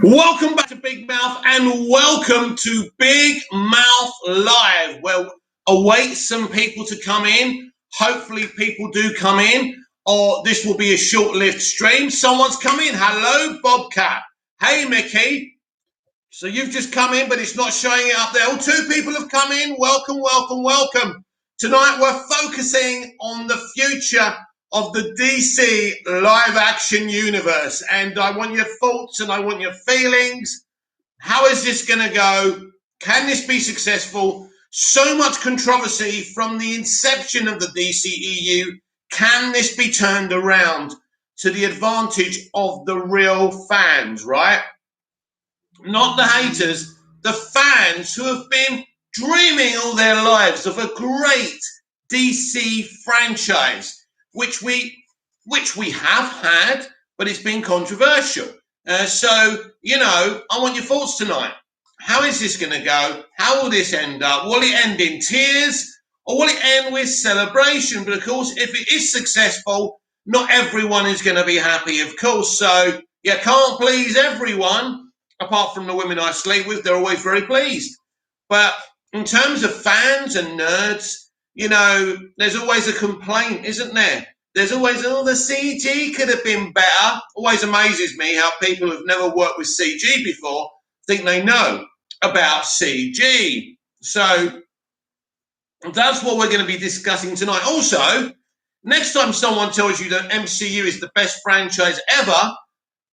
Welcome back to Big Mouth and welcome to Big Mouth Live. Well, await some people to come in. Hopefully people do come in, or this will be a short-lived stream. Someone's come in. Hello, Bobcat. Hey, Mickey. So you've just come in, but it's not showing it up there. Oh, two people have come in. Welcome, welcome, welcome. Tonight we're focusing on the future of the DC live action universe. And I want your thoughts and I want your feelings. How is this going to go? Can this be successful? So much controversy from the inception of the DCEU. Can this be turned around to the advantage of the real fans, right? Not the haters, the fans who have been dreaming all their lives of a great DC franchise, which we have had, but it's been controversial. So, I want your thoughts tonight. How is this going to go? How will this end up? Will it end in tears or will it end with celebration? But of course, if it is successful, not everyone is going to be happy, of course. So you can't please everyone, apart from the women I sleep with. They're always very pleased. But in terms of fans and nerds, there's always a complaint, isn't there? There's always, the CG could have been better. Always amazes me how people who've never worked with CG before think they know about CG. So that's what we're going to be discussing tonight. Also, next time someone tells you that MCU is the best franchise ever,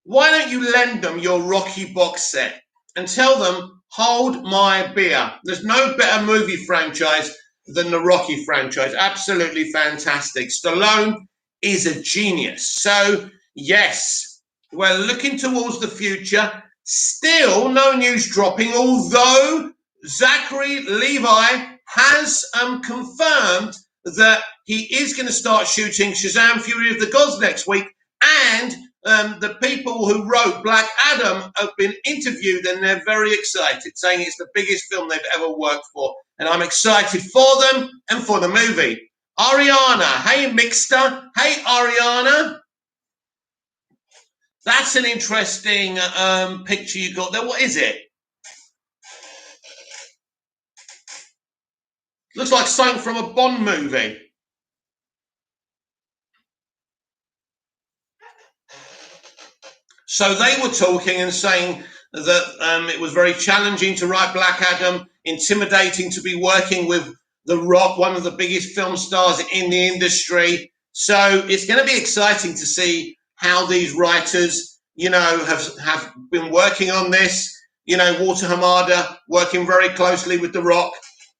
why don't you lend them your Rocky box set and tell them, hold my beer. There's no better movie franchise than the Rocky franchise. Absolutely fantastic. Stallone is a genius. So, yes, we're looking towards the future. Still no news dropping, although Zachary Levi has confirmed that he is going to start shooting Shazam! Fury of the Gods next week. And the people who wrote Black Adam have been interviewed and they're very excited, saying it's the biggest film they've ever worked for. And I'm excited for them and for the movie. Ariana, hey Mixter, hey Ariana. That's an interesting picture you got there. What is it? Looks like something from a Bond movie. So they were talking and saying that it was very challenging to write Black Adam, intimidating to be working with The Rock, one of the biggest film stars in the industry. So it's going to be exciting to see how these writers, have been working on this. Walter Hamada working very closely with The Rock.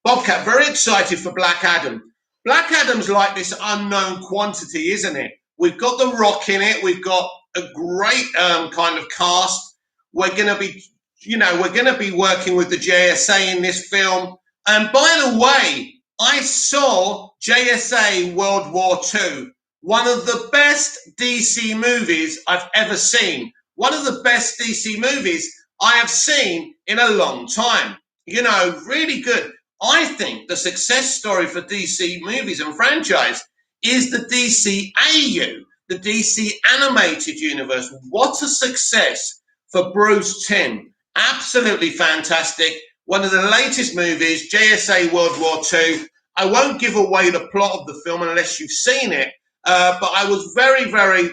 Bobcat, very excited for Black Adam. Black Adam's like this unknown quantity, isn't it? We've got The Rock in it. We've got a great kind of cast. We're going to be working with the JSA in this film. And by the way, I saw JSA World War II, one of the best DC movies I've ever seen. One of the best DC movies I have seen in a long time. Really good. I think the success story for DC movies and franchise is the DCAU, the DC animated universe. What a success for Bruce Timm. Absolutely fantastic. One of the latest movies, JSA World War II. I won't give away the plot of the film unless you've seen it. But I was very, very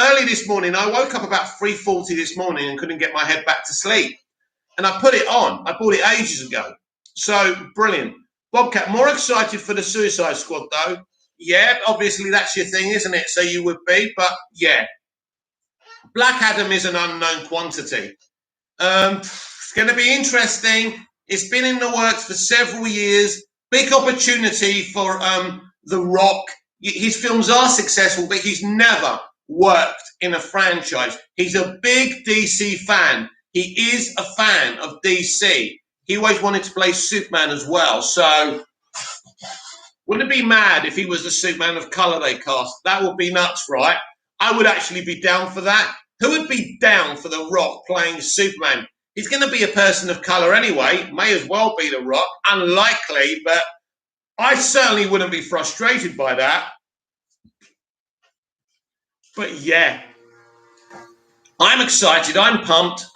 early this morning. I woke up about 3:40 this morning and couldn't get my head back to sleep. And I put it on. I bought it ages ago. So brilliant. Bobcat, more excited for the Suicide Squad though. Yeah, obviously that's your thing, isn't it? So you would be, but yeah. Black Adam is an unknown quantity. It's going to be interesting. It's been in the works for several years. Big opportunity for The Rock. His films are successful, but he's never worked in a franchise. He's a big DC fan. He is a fan of DC. He always wanted to play Superman as well. So wouldn't it be mad if he was the Superman of color they cast? That would be nuts, right? I would actually be down for that. Who would be down for The Rock playing Superman? He's going to be a person of color anyway. May as well be The Rock. Unlikely, but I certainly wouldn't be frustrated by that. But yeah, I'm excited. I'm pumped.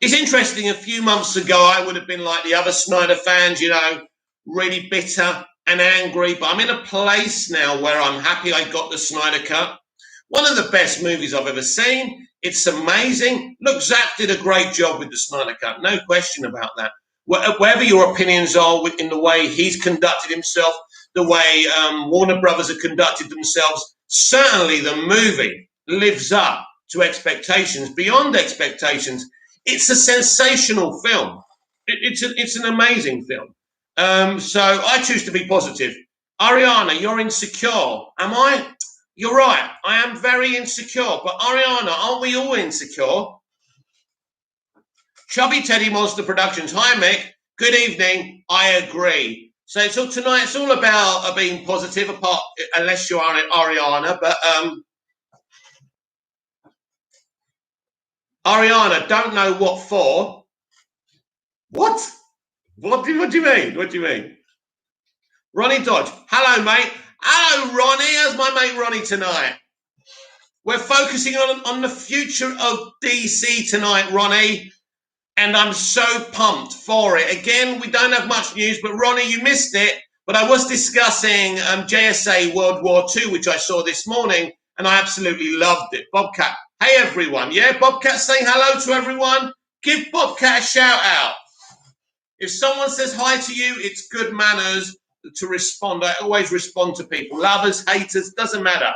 It's interesting. A few months ago, I would have been like the other Snyder fans, you know, really bitter and angry. But I'm in a place now where I'm happy I got the Snyder Cut. One of the best movies I've ever seen. It's amazing. Look, Zack did a great job with the Snyder Cut. No question about that. Whatever your opinions are in the way he's conducted himself, the way Warner Brothers have conducted themselves, certainly the movie lives up to expectations, beyond expectations. It's a sensational film. It's an amazing film. So I choose to be positive. Ariana, you're insecure. Am I? You're right. I am very insecure. But Ariana, aren't we all insecure? Chubby Teddy Monster Productions. Hi, Mick. Good evening. I agree. So tonight it's all about being positive, apart unless you are Ariana. But Ariana, don't know what for. What? What do you mean? What do you mean? Ronnie Dodge. Hello, mate. Hello, Ronnie. How's my mate Ronnie tonight? We're focusing on the future of DC tonight, Ronnie. And I'm so pumped for it. Again, we don't have much news, but Ronnie, you missed it. But I was discussing JSA World War II, which I saw this morning, and I absolutely loved it. Bobcat, hey everyone. Yeah, Bobcat saying hello to everyone. Give Bobcat a shout out. If someone says hi to you, it's good manners to respond. I always respond to people. Lovers, haters, doesn't matter.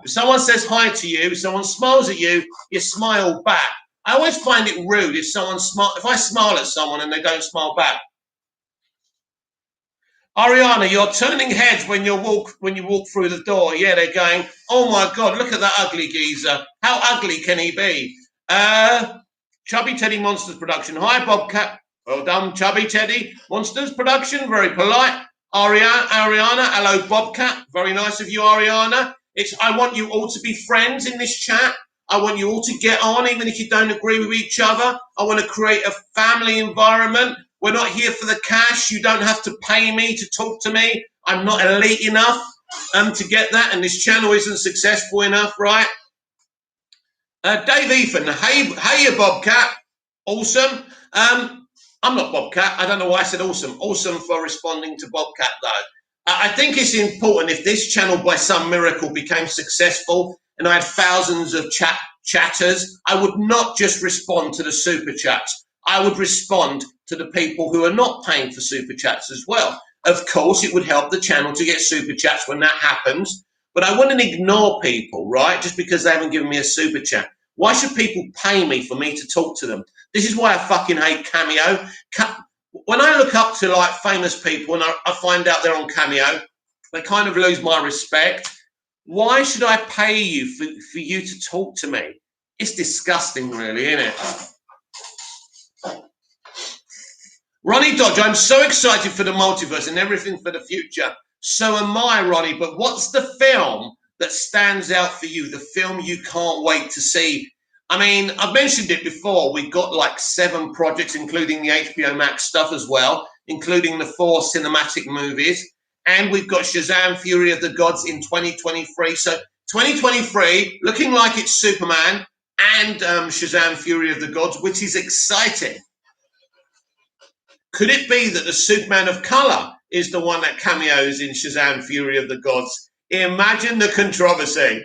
If someone says hi to you, if someone smiles at you, you smile back. I always find it rude if if I smile at someone and they don't smile back. Ariana, you're turning heads when you walk through the door. Yeah, they're going, oh my God, look at that ugly geezer. How ugly can he be? Chubby Teddy Monsters Production. Hi, Bobcat. Well done, Chubby Teddy Monsters Production. Very polite. Ariana, hello, Bobcat. Very nice of you, Ariana. I want you all to be friends in this chat. I want you all to get on, even if you don't agree with each other. I want to create a family environment. We're not here for the cash. You don't have to pay me to talk to me. I'm not elite enough to get that, and this channel isn't successful enough, right? Dave Ethan, hey, Bobcat. Awesome. I'm not Bobcat. I don't know why I said awesome. Awesome for responding to Bobcat, though. I think it's important if this channel, by some miracle, became successful and I had thousands of chatters, I would not just respond to the super chats. I would respond to the people who are not paying for super chats as well. Of course, it would help the channel to get super chats when that happens, but I wouldn't ignore people, right? Just because they haven't given me a super chat. Why should people pay me for me to talk to them? This is why I fucking hate Cameo. When I look up to like famous people and I find out they're on Cameo, they kind of lose my respect. Why should I pay you for you to talk to me? It's disgusting, really, isn't it? Ronnie Dodge, I'm so excited for the multiverse and everything for the future. So am I, Ronnie. But what's the film that stands out for you? The film you can't wait to see? I mean, I've mentioned it before. We've got like 7 projects, including the HBO Max stuff as well, including the 4 cinematic movies. And we've got Shazam! Fury of the Gods in 2023. So 2023, looking like it's Superman and Shazam! Fury of the Gods, which is exciting. Could it be that the Superman of color is the one that cameos in Shazam! Fury of the Gods? Imagine the controversy.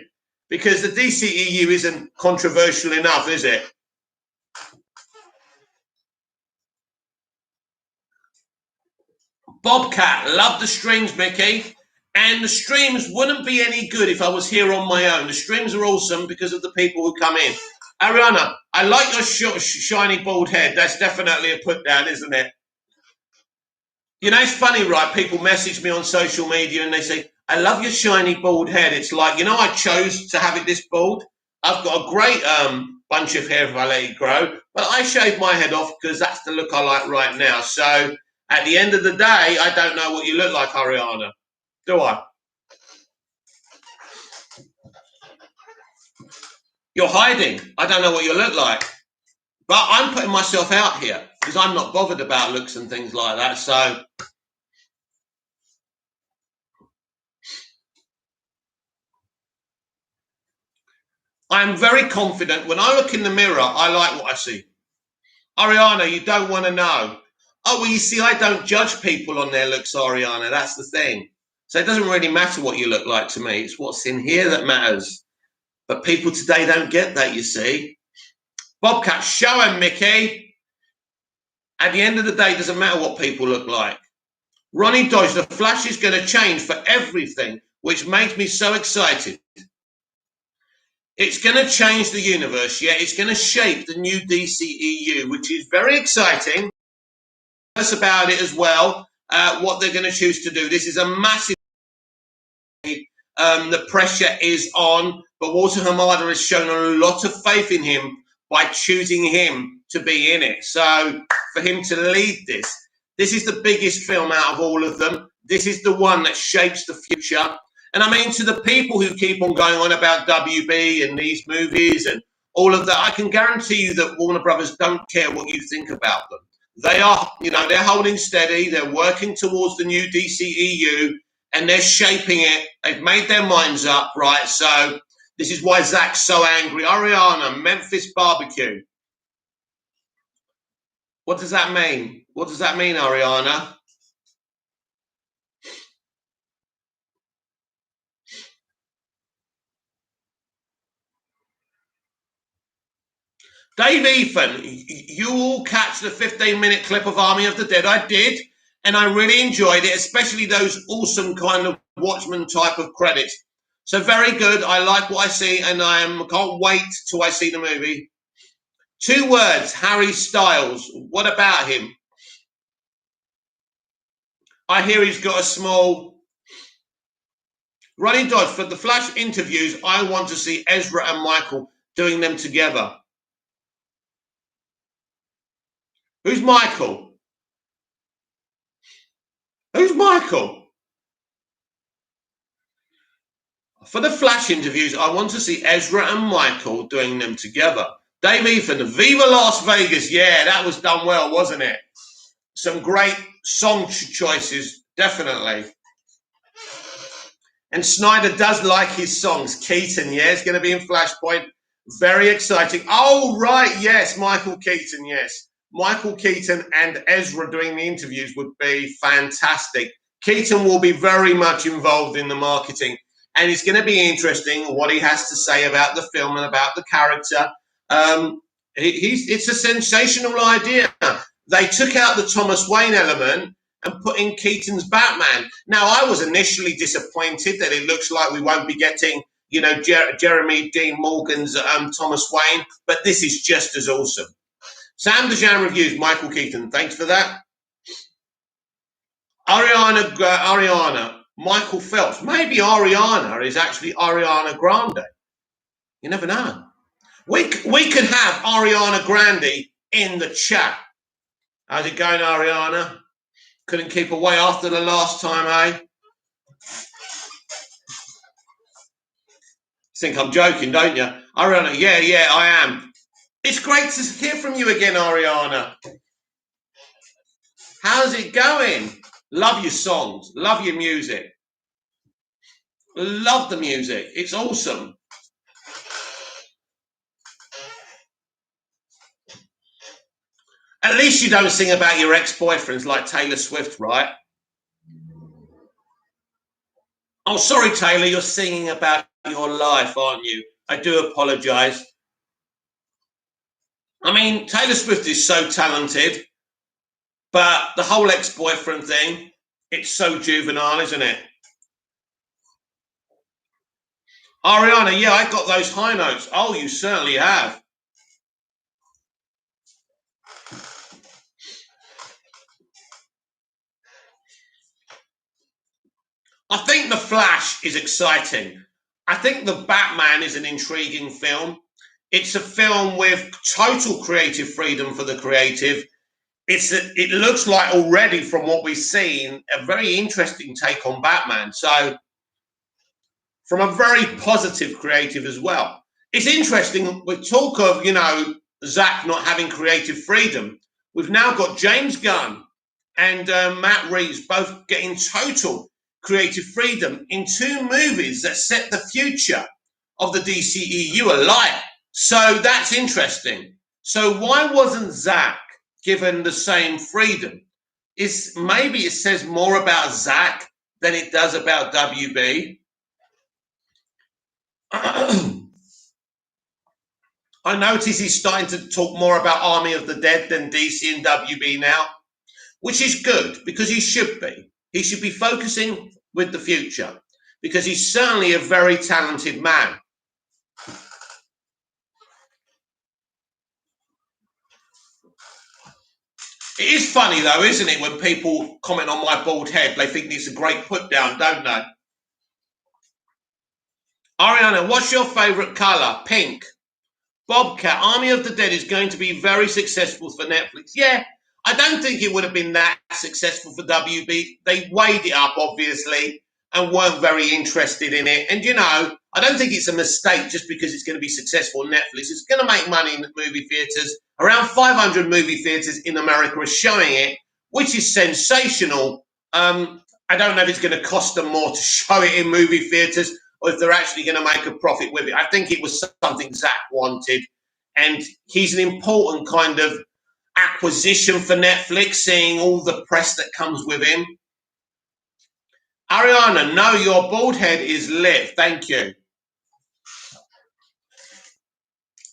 Because the DCEU isn't controversial enough, is it? Bobcat, love the streams, Mickey. And the streams wouldn't be any good if I was here on my own. The streams are awesome because of the people who come in. Ariana, I like your shiny bald head. That's definitely a put down, isn't it? You know, it's funny, right? People message me on social media and they say, I love your shiny bald head. It's like, you know, I chose to have it this bald. I've got a great bunch of hair if I let it grow, but I shave my head off because that's the look I like right now. So at the end of the day, I don't know what you look like, Ariana. Do I? You're hiding. I don't know what you look like. But I'm putting myself out here because I'm not bothered about looks and things like that. So I'm very confident. When I look in the mirror, I like what I see. Ariana, you don't want to know. Oh, well, you see, I don't judge people on their looks, Ariana. That's the thing. So it doesn't really matter what you look like to me. It's what's in here that matters. But people today don't get that, you see. Bobcat, show him, Mickey. At the end of the day, it doesn't matter what people look like. Ronnie Dodge, the Flash is going to change for everything, which makes me so excited. It's going to change the universe, yeah. It's going to shape the new DCEU, which is very exciting. Us about it as well, what they're going to choose to do. This is a massive. The pressure is on, but Walter Hamada has shown a lot of faith in him by choosing him to be in it. So for him to lead this is the biggest film out of all of them. This is the one that shapes the future. And I mean, to the people who keep on going on about WB and these movies and all of that, I can guarantee you that Warner Brothers don't care what you think about them. They are, they're holding steady. They're working towards the new DCEU and they're shaping it. They've made their minds up, right? So this is why Zach's so angry. Ariana, Memphis barbecue. What does that mean? What does that mean, Ariana? Dave Ethan, you all catch the 15-minute clip of Army of the Dead. I did, and I really enjoyed it, especially those awesome kind of Watchmen type of credits. So very good. I like what I see, and can't wait till I see the movie. 2 words, Harry Styles. What about him? I hear he's got a small... Ronnie Dodge, for the Flash interviews, I want to see Ezra and Michael doing them together. Who's Michael? Who's Michael? For the Flash interviews, I want to see Ezra and Michael doing them together. Dave Ethan, Viva Las Vegas. Yeah, that was done well, wasn't it? Some great song choices, definitely. And Snyder does like his songs. Keaton, yeah, is going to be in Flashpoint. Very exciting. Oh, right, yes, Michael Keaton, yes. Michael Keaton and Ezra doing the interviews would be fantastic. Keaton will be very much involved in the marketing, and it's going to be interesting what he has to say about the film and about the character. It's a sensational idea. They took out the Thomas Wayne element and put in Keaton's Batman. Now, I was initially disappointed that it looks like we won't be getting, Jeremy Dean Morgan's Thomas Wayne, but this is just as awesome. Sam Dejan reviews Michael Keaton. Thanks for that. Ariana, Michael Phelps. Maybe Ariana is actually Ariana Grande. You never know. We could have Ariana Grande in the chat. How's it going, Ariana? Couldn't keep away after the last time, eh? Think I'm joking, don't you? Ariana, yeah, I am. It's great to hear from you again, Ariana. How's it going? Love your songs. Love your music. Love the music. It's awesome. At least you don't sing about your ex-boyfriends like Taylor Swift, right? Oh, sorry, Taylor, you're singing about your life, aren't you? I do apologize. I mean, Taylor Swift is so talented, but the whole ex-boyfriend thing, it's so juvenile, isn't it? Ariana, yeah, I got those high notes. Oh, you certainly have. I think The Flash is exciting. I think The Batman is an intriguing film. It's a film with total creative freedom for the creative. It looks like already from what we've seen, a very interesting take on Batman. So from a very positive creative as well. It's interesting with talk of, Zach not having creative freedom. We've now got James Gunn and Matt Reeves both getting total creative freedom in 2 movies that set the future of the DCEU alight. So that's interesting. So why wasn't Zach given the same freedom? Maybe it says more about Zach than it does about WB. I notice he's starting to talk more about Army of the Dead than DC and WB now, which is good because he should be. He should be focusing with the future because he's certainly a very talented man. It is funny though, isn't it, when people comment on my bald head, they think it's a great put down, don't they? Ariana, what's your favourite colour? Pink. Bobcat, Army of the Dead is going to be very successful for Netflix. Yeah, I don't think it would have been that successful for WB. They weighed it up, obviously, and weren't very interested in it. And, I don't think it's a mistake just because it's going to be successful on Netflix. It's going to make money in the movie theatres. Around 500 movie theatres in America are showing it, which is sensational. I don't know if it's going to cost them more to show it in movie theatres or if they're actually going to make a profit with it. I think it was something Zach wanted, and he's an important kind of acquisition for Netflix, seeing all the press that comes with him. Ariana, no, your bald head is lit. Thank you.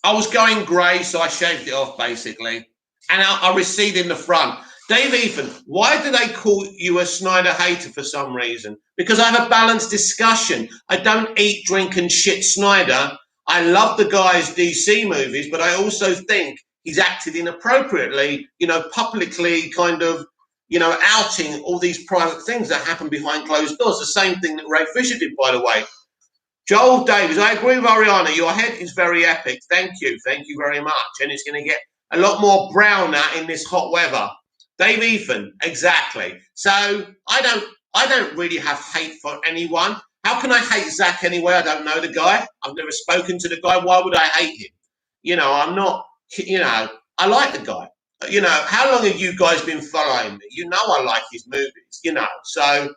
I was going grey, so I shaved it off, basically. And I recede in the front. Dave Ethan, why do they call you a Snyder hater for some reason? Because I have a balanced discussion. I don't eat, drink, and shit Snyder. I love the guy's DC movies, but I also think he's acted inappropriately, publicly kind of, outing all these private things that happen behind closed doors. The same thing that Ray Fisher did, by the way. Joel Davis, I agree with Ariana. Your head is very epic. Thank you. Thank you very much. And it's going to get a lot more browner in this hot weather. Dave Ethan, exactly. So I don't really have hate for anyone. How can I hate Zach anyway? I don't know the guy. I've never spoken to the guy. Why would I hate him? I'm not, I like the guy. How long have you guys been following me? I like his movies, so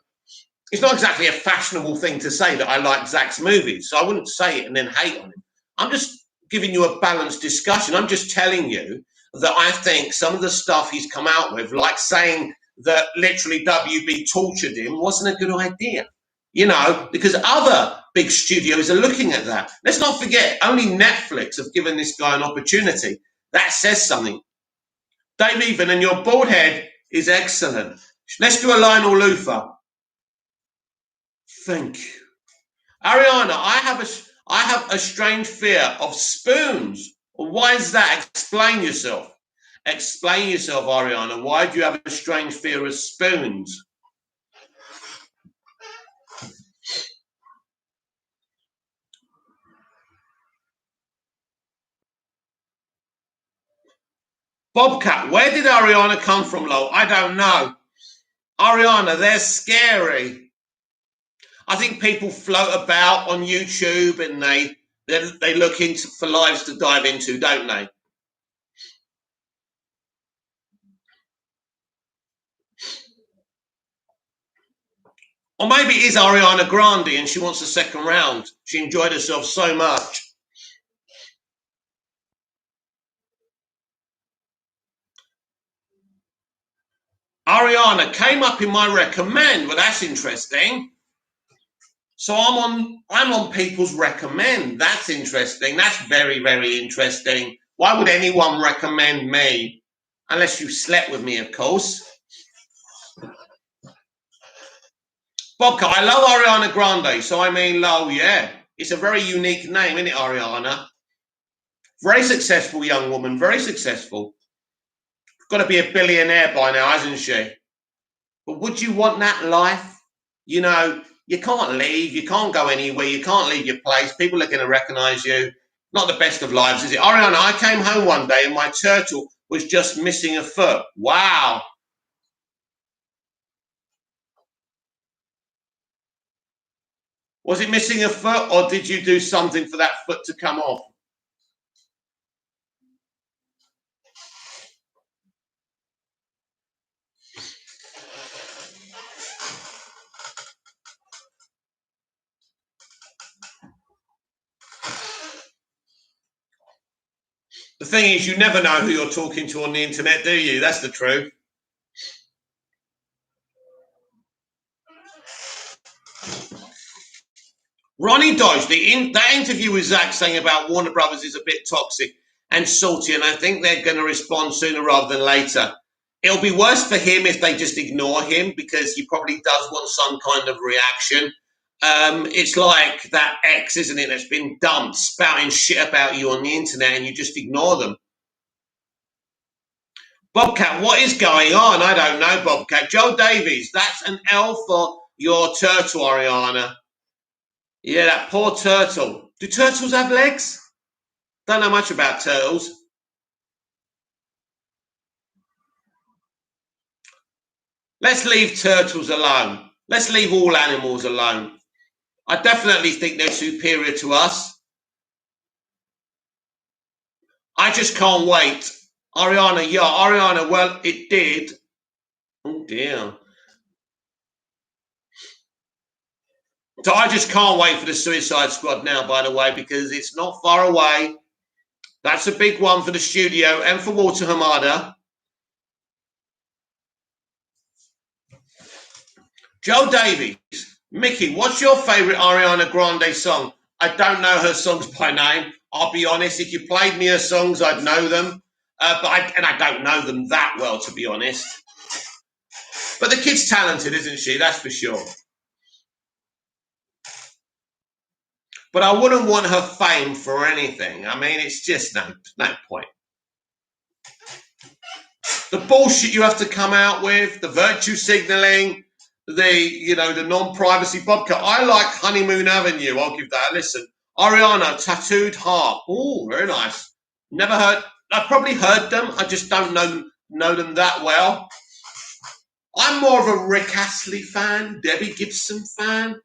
it's not exactly a fashionable thing to say that I like Zach's movies. So I wouldn't say it and then hate on him. I'm just giving you a balanced discussion. I'm just telling you that I think some of the stuff he's come out with, like saying that literally WB tortured him, wasn't a good idea. Because other big studios are looking at that. Let's not forget, only Netflix have given this guy an opportunity. That says something. Dave Ethan, and your bald head is excellent. Let's do a Lionel Luthor. Thank you. Ariana, I have a strange fear of spoons. Why is that? Explain yourself. Explain yourself, Ariana. Why do you have a strange fear of spoons? Bobcat, where did Ariana come from, Lo? I don't know. Ariana, they're scary. I think people float about on YouTube and they look into for lives to dive into, don't they? Or maybe it is Ariana Grande and she wants a second round. She enjoyed herself so much. Ariana came up in my recommend, but that's interesting. So I'm on people's recommend. That's interesting. That's very, very interesting. Why would anyone recommend me? Unless you slept with me, of course. Bobka, I love Ariana Grande, so I mean, yeah. It's a very unique name, isn't it, Ariana? Very successful young woman, very successful. Got to be a billionaire by now, hasn't she? But would you want that life? You can't leave, you can't go anywhere, you can't leave your place. People are going to recognize you. Not the best of lives, is it? Ariana, I came home one day and my turtle was just missing a foot. Wow. Was it missing a foot or did you do something for that foot to come off? The thing is, you never know who you're talking to on the internet, do you? That's the truth. Ronnie Dodge, that interview with Zach saying about Warner Brothers is a bit toxic and salty, and I think they're going to respond sooner rather than later. It'll be worse for him if they just ignore him, because he probably does want some kind of reaction. It's like that ex, isn't it, that's been dumped, spouting shit about you on the internet, and you just ignore them. Bobcat, what is going on? I don't know, Bobcat. Joe Davies, that's an L for your turtle, Ariana. Yeah, that poor turtle. Do turtles have legs? Don't know much about turtles. Let's leave turtles alone. Let's leave all animals alone. I definitely think they're superior to us. I just can't wait. Ariana, yeah, Ariana, well, it did. Oh, dear. So I just can't wait for the Suicide Squad now, by the way, because it's not far away. That's a big one for the studio and for Walter Hamada. Joe Davies, Mickey, what's your favourite Ariana Grande song? I don't know her songs by name. I'll be honest. If you played me her songs, I'd know them. But I don't know them that well, to be honest. But the kid's talented, isn't she? That's for sure. But I wouldn't want her fame for anything. I mean, it's just no point. The bullshit you have to come out with, the virtue signalling, the non-privacy vodka. I like Honeymoon Avenue. I'll give that a listen. Ariana, Tattooed Heart. Oh, very nice. Never heard. I've probably heard them. I just don't know them that well. I'm more of a Rick Astley fan, Debbie Gibson fan.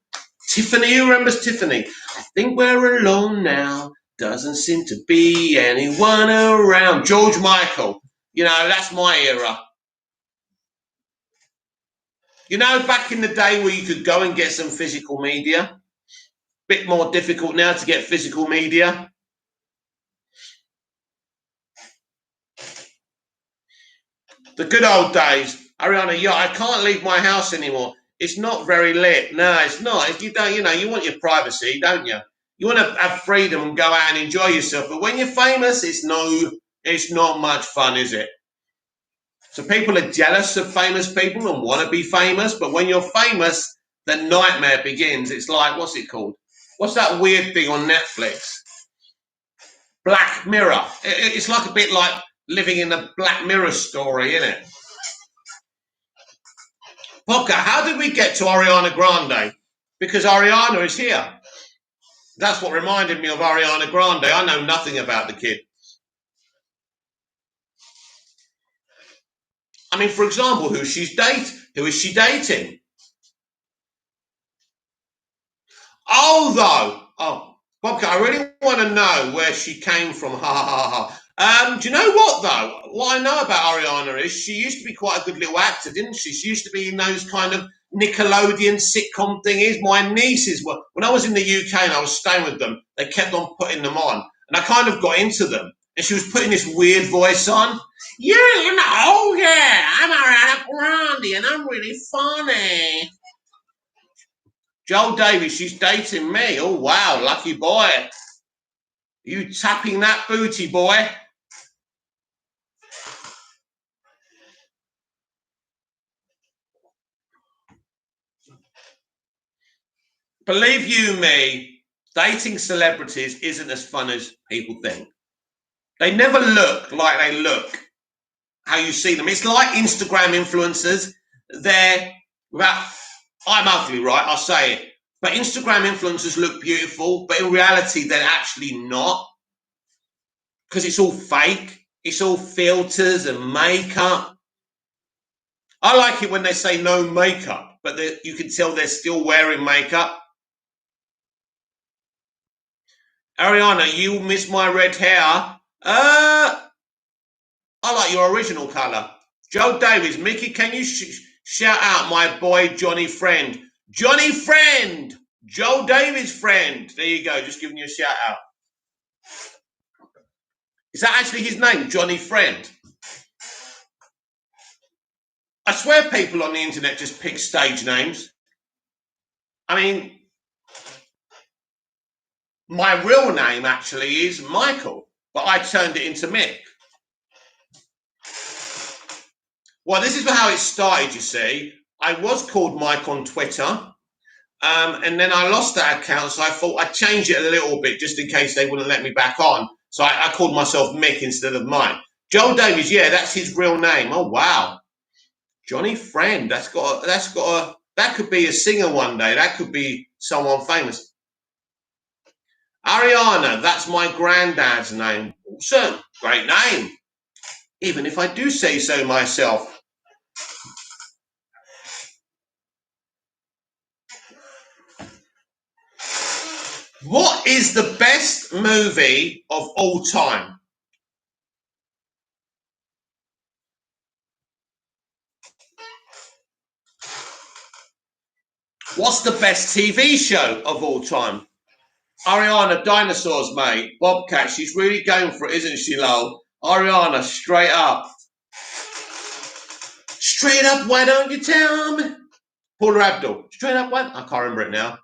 Tiffany, who remembers Tiffany? I think we're alone now. Doesn't seem to be anyone around. George Michael. That's my era. Back in the day where you could go and get some physical media. Bit more difficult now to get physical media. The good old days. Ariana, yeah, I can't leave my house anymore. It's not very lit. No, it's not. You don't, you want your privacy, don't you? You want to have freedom and go out and enjoy yourself. But when you're famous, it's not much fun, is it? So people are jealous of famous people and want to be famous. But when you're famous, the nightmare begins. It's like, what's it called? What's that weird thing on Netflix? Black Mirror. It's like a bit like living in a Black Mirror story, isn't it? Podcast, how did we get to Ariana Grande? Because Ariana is here. That's what reminded me of Ariana Grande. I know nothing about the kid. I mean, for example, who is she dating? Bobcat, I really want to know where she came from. Ha ha ha. Do you know what though? What I know about Ariana is she used to be quite a good little actor, didn't she? She used to be in those kind of Nickelodeon sitcom thingies. My nieces were, when I was in the UK and I was staying with them, they kept on putting them on, and I kind of got into them. And she was putting this weird voice on. Yeah, I'm Ariana Grande, and I'm really funny. Joel Davies, she's dating me. Oh, wow, lucky boy. You tapping that booty, boy. Believe you me, dating celebrities isn't as fun as people think. They never look like they look how you see them. It's like Instagram influencers. I'm ugly, right? I'll say it. But Instagram influencers look beautiful, but in reality, they're actually not. Because it's all fake. It's all filters and makeup. I like it when they say no makeup, but you can tell they're still wearing makeup. Ariana, you miss my red hair. I like your original colour. Joe Davies, Mickey, can you shout out my boy Johnny Friend? Johnny Friend! Joe Davies' friend. There you go, just giving you a shout out. Is that actually his name, Johnny Friend? I swear people on the internet just pick stage names. I mean, my real name actually is Michael, but I turned it into Mick. Well, this is how it started, you see. I was called Mike on Twitter, and then I lost that account, so I thought I'd change it a little bit just in case they wouldn't let me back on. So I called myself Mick instead of Mike. Joel Davies, yeah, that's his real name. Oh, wow. Johnny Friend, that could be a singer one day. That could be someone famous. Ariana, that's my granddad's name. Awesome, great name. Even if I do say so myself. What is the best movie of all time? What's the best TV show of all time? Ariana, dinosaurs, mate. Bobcat, she's really going for it, isn't she, lol? Ariana, straight up. Straight up, why don't you tell me? Paula Abdul, straight up, what? I can't remember it now.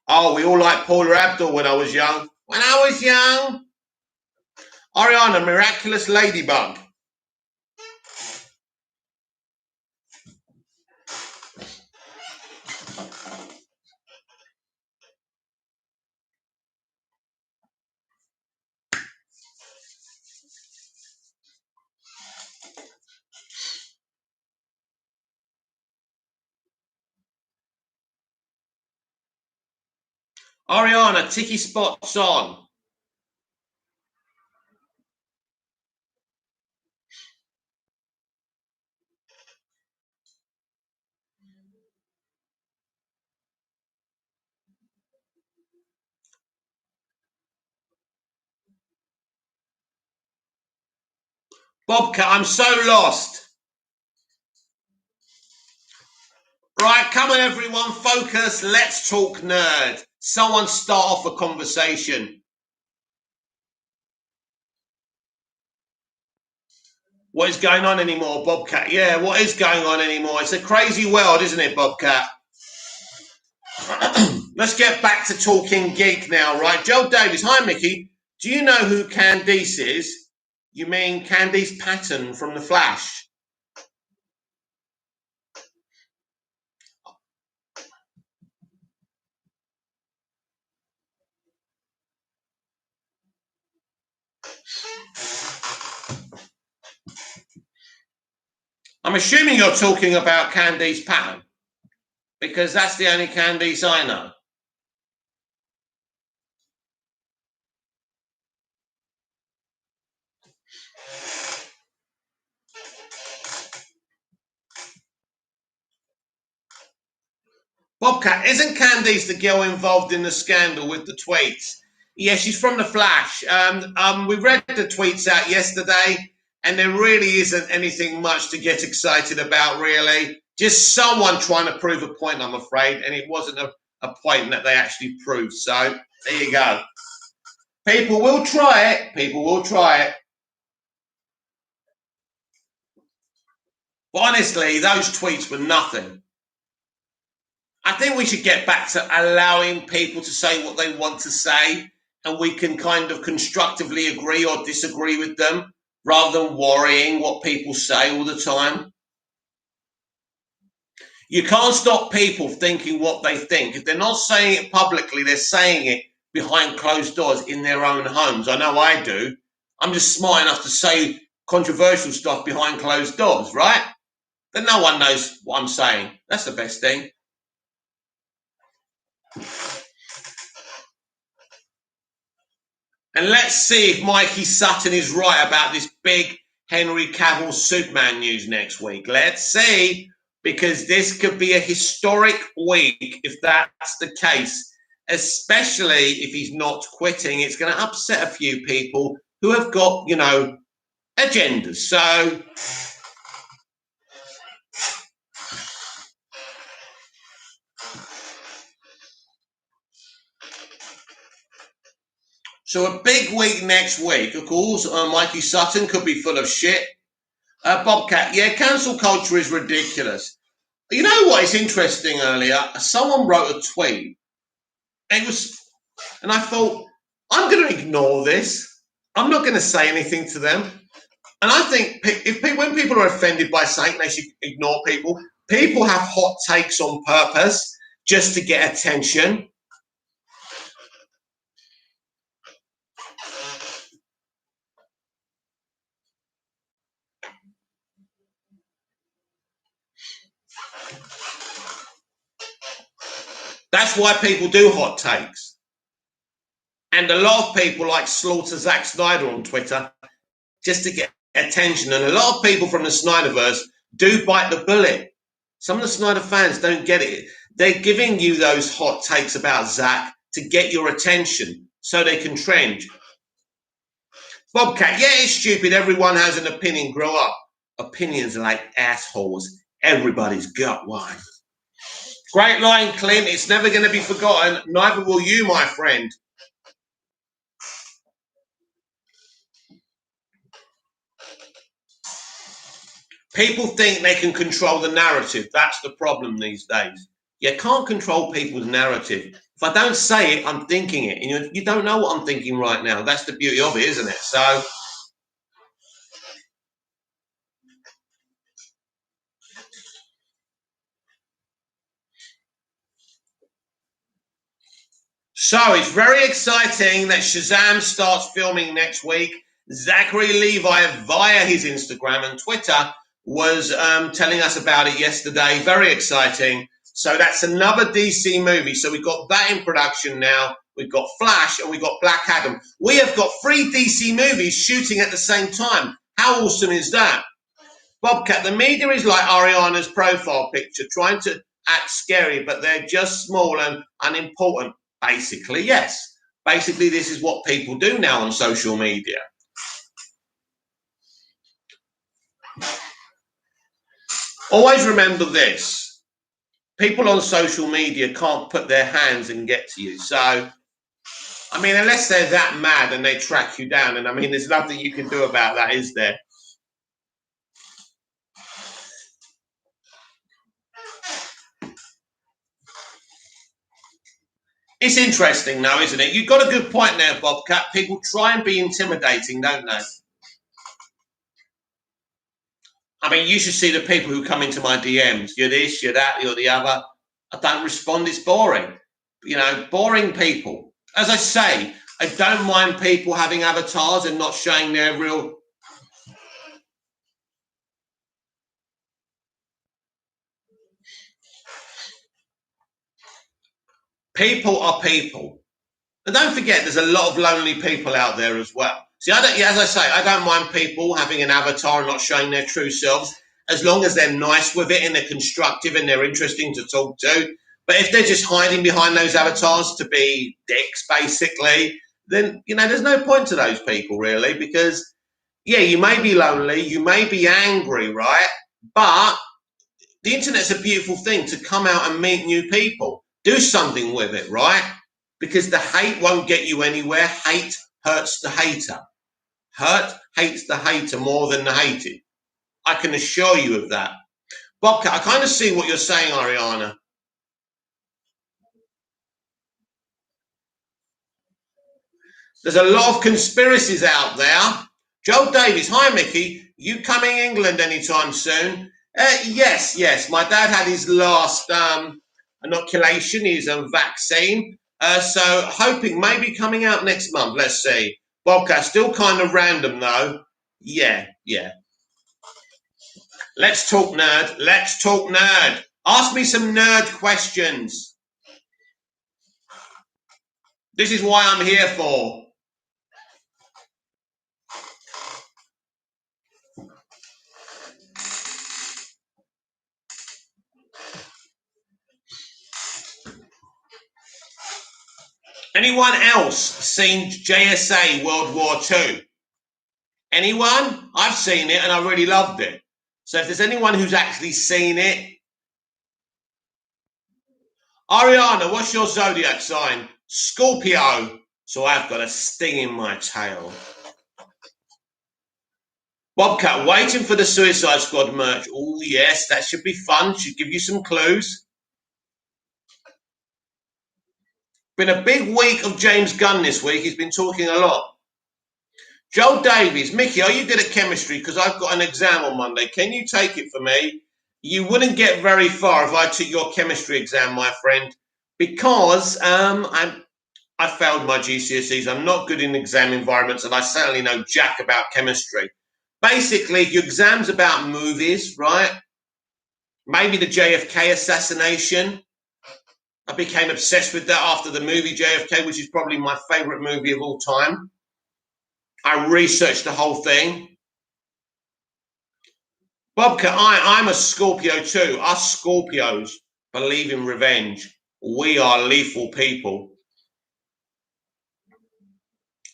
Oh, we all liked Paula Abdul when I was young. When I was young. Ariana, Miraculous Ladybug. Ariana, Tiki Spots on. Bobcat, I'm so lost. Right, come on everyone, focus, let's talk nerd. Someone start off a conversation. What is going on anymore, Bobcat? Yeah, what is going on anymore? It's a crazy world, isn't it, Bobcat? Let's get back to talking geek now, right? Joel Davies, hi Mickey. Do you know who Candice is? You mean Candice Patton from The Flash? I'm assuming you're talking about Candice Patton, because that's the only Candice I know. Bobcat, isn't Candice the girl involved in the scandal with the tweets? Yeah, she's from The Flash. We read the tweets out yesterday, and there really isn't anything much to get excited about, really. Just someone trying to prove a point, I'm afraid, and it wasn't a point that they actually proved. So there you go. People will try it. People will try it. But honestly, those tweets were nothing. I think we should get back to allowing people to say what they want to say, and we can kind of constructively agree or disagree with them rather than worrying what people say all the time. You can't stop people thinking what they think. If they're not saying it publicly, they're saying it behind closed doors in their own homes. I know I do. I'm just smart enough to say controversial stuff behind closed doors, right? Then no one knows what I'm saying. That's the best thing. And let's see if Mikey Sutton is right about this big Henry Cavill Superman news next week. Let's see, because this could be a historic week if that's the case, especially if he's not quitting. It's going to upset a few people who have got, agendas. So a big week next week, of course. Mikey Sutton could be full of shit. Bobcat, yeah, cancel culture is ridiculous. You know what is interesting earlier? Someone wrote a tweet. It was, and I thought, I'm going to ignore this. I'm not going to say anything to them. And I think when people are offended by something, they should ignore people. People have hot takes on purpose just to get attention. That's why people do hot takes. And a lot of people like slaughter Zack Snyder on Twitter just to get attention. And a lot of people from the Snyderverse do bite the bullet. Some of the Snyder fans don't get it. They're giving you those hot takes about Zack to get your attention so they can trend. Bobcat, yeah, it's stupid. Everyone has an opinion. Grow up. Opinions are like assholes. Everybody's got one. Great line, Clint. It's never going to be forgotten. Neither will you, my friend. People think they can control the narrative. That's the problem these days. You can't control people's narrative. If I don't say it, I'm thinking it. And you don't know what I'm thinking right now. That's the beauty of it, isn't it? So, it's very exciting that Shazam starts filming next week. Zachary Levi, via his Instagram and Twitter, was telling us about it yesterday. Very exciting. So that's another DC movie. So we've got that in production now. We've got Flash and we've got Black Adam. We have got 3 DC movies shooting at the same time. How awesome is that? Bobcat, the media is like Ariana's profile picture, trying to act scary, but they're just small and unimportant. Basically, yes. Basically, this is what people do now on social media. Always remember this. People on social media can't put their hands and get to you. So, I mean, unless they're that mad and they track you down, and I mean, there's nothing you can do about that, is there? It's interesting now, isn't it? You've got a good point there, Bobcat. People try and be intimidating, don't they? I mean, you should see the people who come into my DMs. You're this, you're that, you're the other. I don't respond. It's boring. You know, boring people. As I say, I don't mind people having avatars and not showing their real. People are people. And don't forget, there's a lot of lonely people out there as well. See, as I say, I don't mind people having an avatar and not showing their true selves, as long as they're nice with it and they're constructive and they're interesting to talk to. But if they're just hiding behind those avatars to be dicks, basically, then, you know, there's no point to those people, really, because, yeah, you may be lonely, you may be angry, right? But the internet's a beautiful thing to come out and meet new people. Do something with it, right? Because the hate won't get you anywhere. Hate hurts the hater. Hurt hates the hater more than the hated. I can assure you of that. Bobcat, I kind of see what you're saying, Ariana. There's a lot of conspiracies out there. Joel Davies, hi Mickey. You coming England anytime soon? Yes. My dad had his last inoculation, his vaccine. So hoping maybe coming out next month. Let's see. Bobcat, still kind of random though. Yeah. Let's talk nerd. Ask me some nerd questions. This is why I'm here for. Anyone else seen JSA World War II? Anyone? I've seen it and I really loved it. So if there's anyone who's actually seen it. Ariana, what's your zodiac sign? Scorpio. So I've got a sting in my tail. Bobcat waiting for the Suicide Squad merch. Oh, yes, that should be fun. Should give you some clues. Been a big week of James Gunn this week. He's been talking a lot. Joel Davies, Mickey, are you good at chemistry? Because I've got an exam on Monday. Can you take it for me? You wouldn't get very far if I took your chemistry exam, my friend, because I failed my GCSEs. I'm not good in exam environments, and I certainly know jack about chemistry. Basically, your exam's about movies, right? Maybe the JFK assassination. I became obsessed with that after the movie JFK, which is probably my favorite movie of all time. I researched the whole thing. Bobcat, I'm a Scorpio too. Us Scorpios believe in revenge. We are lethal people.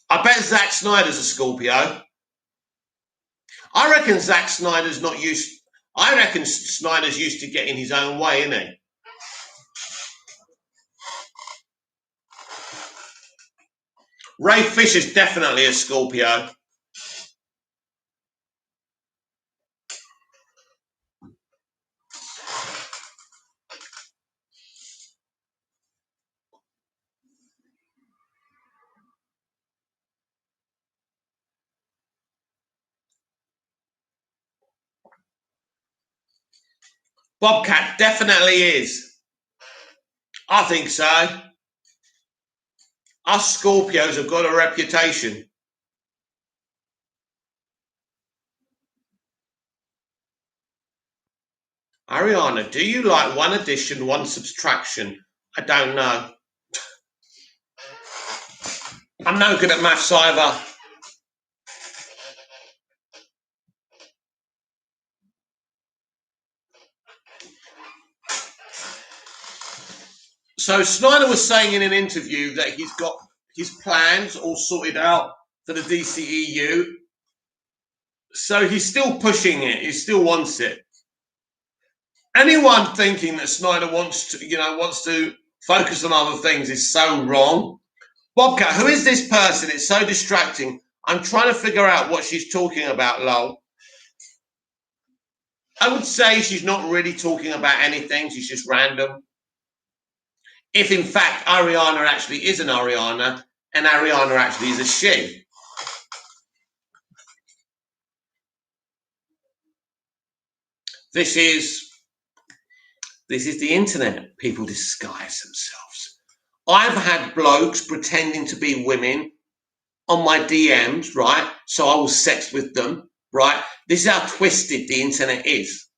I bet Zack Snyder's a Scorpio. I reckon Zack Snyder's not used. I reckon Snyder's used to getting his own way, isn't he? Ray Fisher's definitely a Scorpio. Bobcat definitely is. I think so. Us Scorpios have got a reputation. Ariana, do you like one addition, one subtraction? I don't know. I'm no good at maths either. So Snyder was saying in an interview that he's got his plans all sorted out for the DCEU. So he's still pushing it. He still wants it. Anyone thinking that Snyder wants to focus on other things is so wrong. Bobcat, who is this person? It's so distracting. I'm trying to figure out what she's talking about, lol. I would say she's not really talking about anything. She's just random. If in fact Ariana actually is an Ariana and Ariana actually is a she. This is the internet. People disguise themselves. I've had blokes pretending to be women on my DMs, right? So I will sex with them, right? This is how twisted the internet is.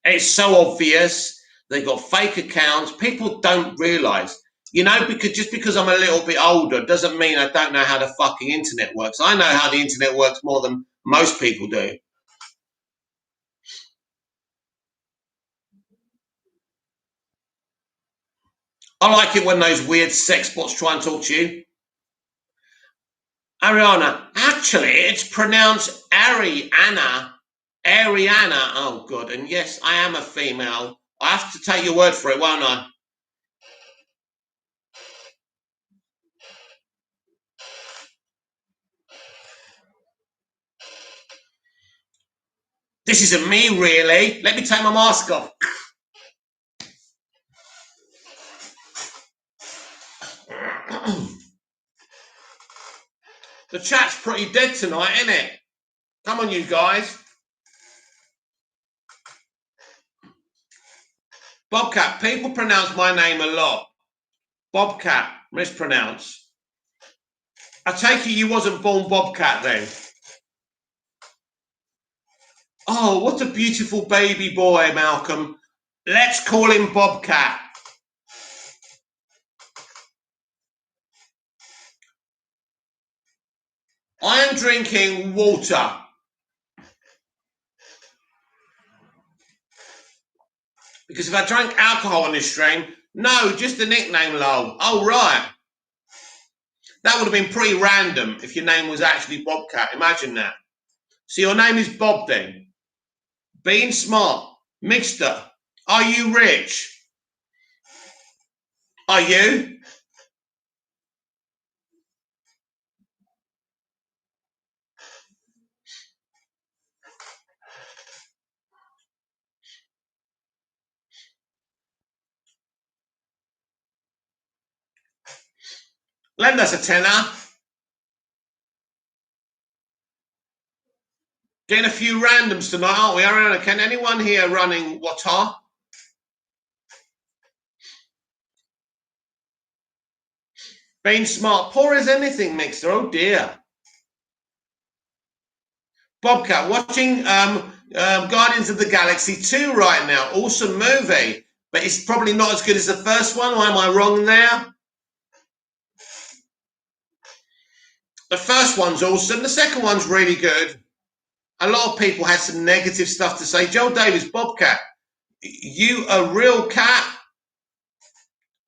And it's so obvious. They've got fake accounts. People don't realize, because I'm a little bit older doesn't mean I don't know how the fucking internet works. I know how the internet works more than most people do. I like it when those weird sex bots try and talk to you. Ariana, actually, it's pronounced Ariana. Ariana. Oh, God. And yes, I am a female. I have to take your word for it, won't I? This isn't me, really. Let me take my mask off. The chat's pretty dead tonight, isn't it? Come on, you guys. Bobcat, people pronounce my name a lot. Bobcat, mispronounce. I take it you wasn't born Bobcat then. Oh, what a beautiful baby boy, Malcolm. Let's call him Bobcat. I am drinking water. Because if I drank alcohol on this stream, no, just the nickname, lol. Oh, right. That would have been pretty random if your name was actually Bobcat. Imagine that. So your name is Bob then. Being smart. Mister, are you rich? Are you? Lend us a tenner. Getting a few randoms tonight, aren't we, Ariana? Can anyone here running water? Being smart, poor as anything, Mixer. Oh dear. Bobcat, watching Guardians of the Galaxy 2 right now. Awesome movie, but it's probably not as good as the first one. Or am I wrong there? The first one's awesome. The second one's really good. A lot of people had some negative stuff to say. Joel Davis, Bobcat, you a real cat?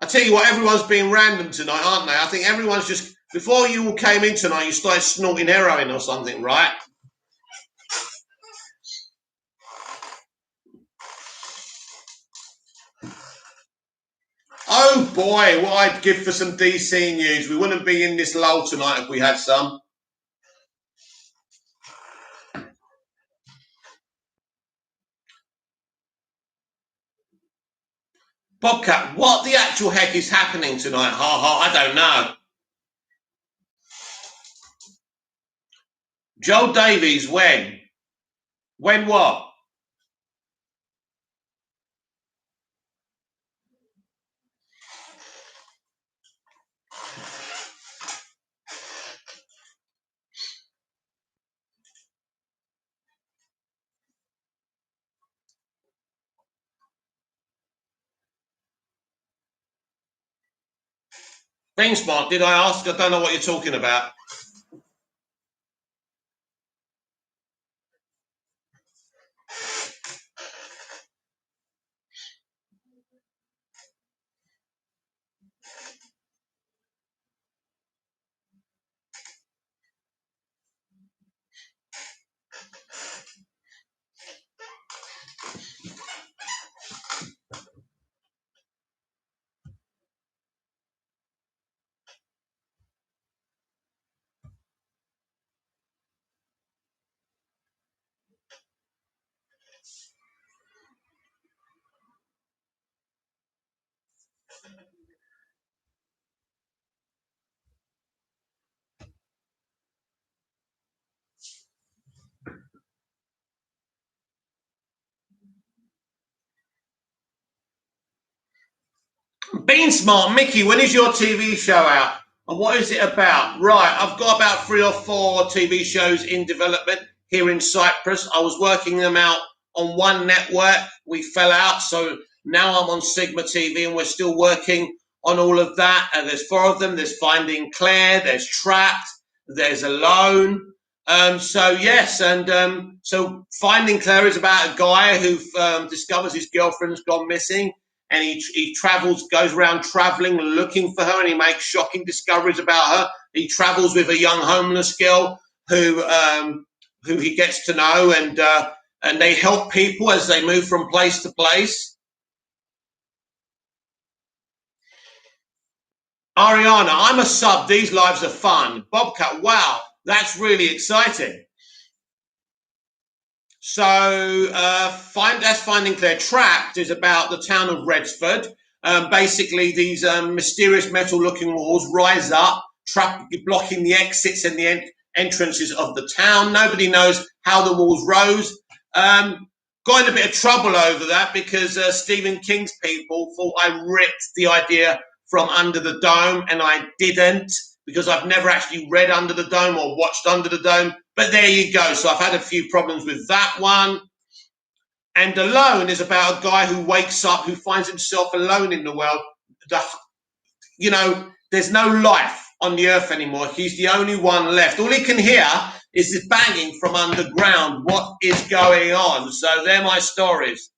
I tell you what, everyone's being random tonight, aren't they? I think everyone's just, before you all came in tonight, you started snorting heroin or something, right? Oh boy, what I'd give for some DC news. We wouldn't be in this lull tonight if we had some. Bobcat, what the actual heck is happening tonight? Ha ha, I don't know. Joel Davies, when? When what? Being smart, did I ask? I don't know what you're talking about. Being smart, Mickey, when is your TV show out? And what is it about? Right, I've got about 3 or 4 TV shows in development here in Cyprus. I was working them out on one network. We fell out, so now I'm on Sigma TV and we're still working on all of that. And there's 4 of them. There's Finding Claire, there's Trapped, there's Alone. So yes, and so Finding Claire is about a guy who discovers his girlfriend's gone missing, and he travels, goes around traveling, looking for her, and he makes shocking discoveries about her. He travels with a young homeless girl who he gets to know, and they help people as they move from place to place. Ariana, I'm a sub. These lives are fun. Bobcat, wow, that's really exciting. So that's Finding Claire. Trapped is about the town of Redsford. Basically, these mysterious metal-looking walls rise up, blocking the exits and the entrances of the town. Nobody knows how the walls rose. Got in a bit of trouble over that because Stephen King's people thought I ripped the idea from Under the Dome, and I didn't, because I've never actually read Under the Dome or watched Under the Dome. But there you go. So I've had a few problems with that one. And Alone is about a guy who wakes up, who finds himself alone in the world. There's no life on the earth anymore. He's the only one left. All he can hear is this banging from underground. What is going on? So they're my stories.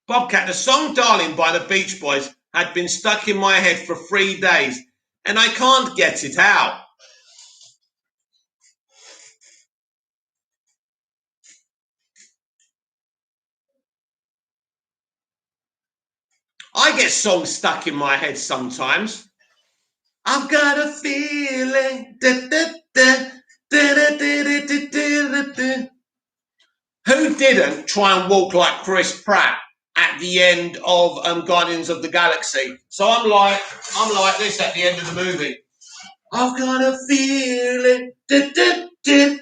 Bobcat, the song Darling by the Beach Boys had been stuck in my head for 3 days, and I can't get it out. I get songs stuck in my head sometimes. I've got a feeling. Da, da, da, da, da, da, da, da, da, da. Who didn't try and walk like Chris Pratt at the end of Guardians of the Galaxy? So I'm like this at the end of the movie. I've got a feeling. Da, da, da.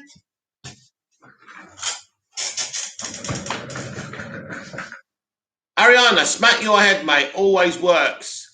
Ariana, smack your head, mate. Always works.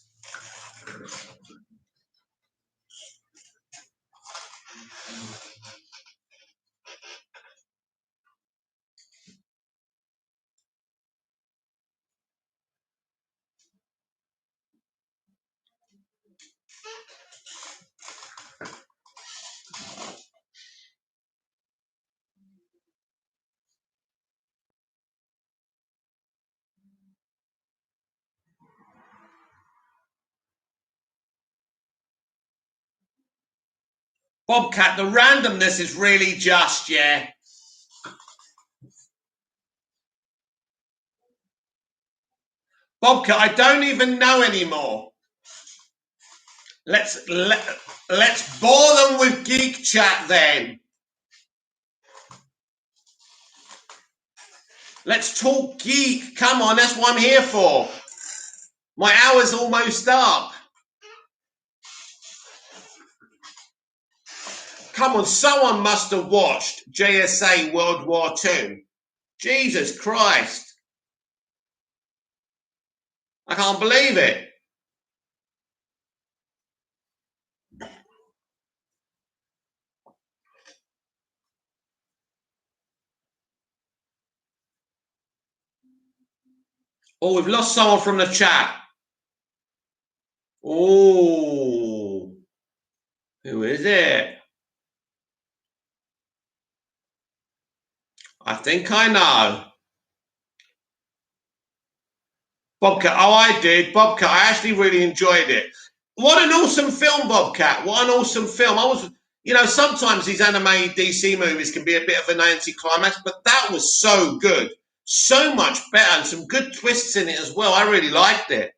Bobcat, the randomness is really just, yeah. Bobcat, I don't even know anymore. Let's bore them with geek chat then. Let's talk geek. Come on, that's what I'm here for. My hour's almost up. Come on, someone must have watched JSA World War II. Jesus Christ. I can't believe it. Oh, we've lost someone from the chat. Oh, who is it? I think I know. Bobcat. Oh, I did. Bobcat. I actually really enjoyed it. What an awesome film, Bobcat. What an awesome film. Sometimes these animated DC movies can be a bit of an anticlimax, but that was so good. So much better and some good twists in it as well. I really liked it.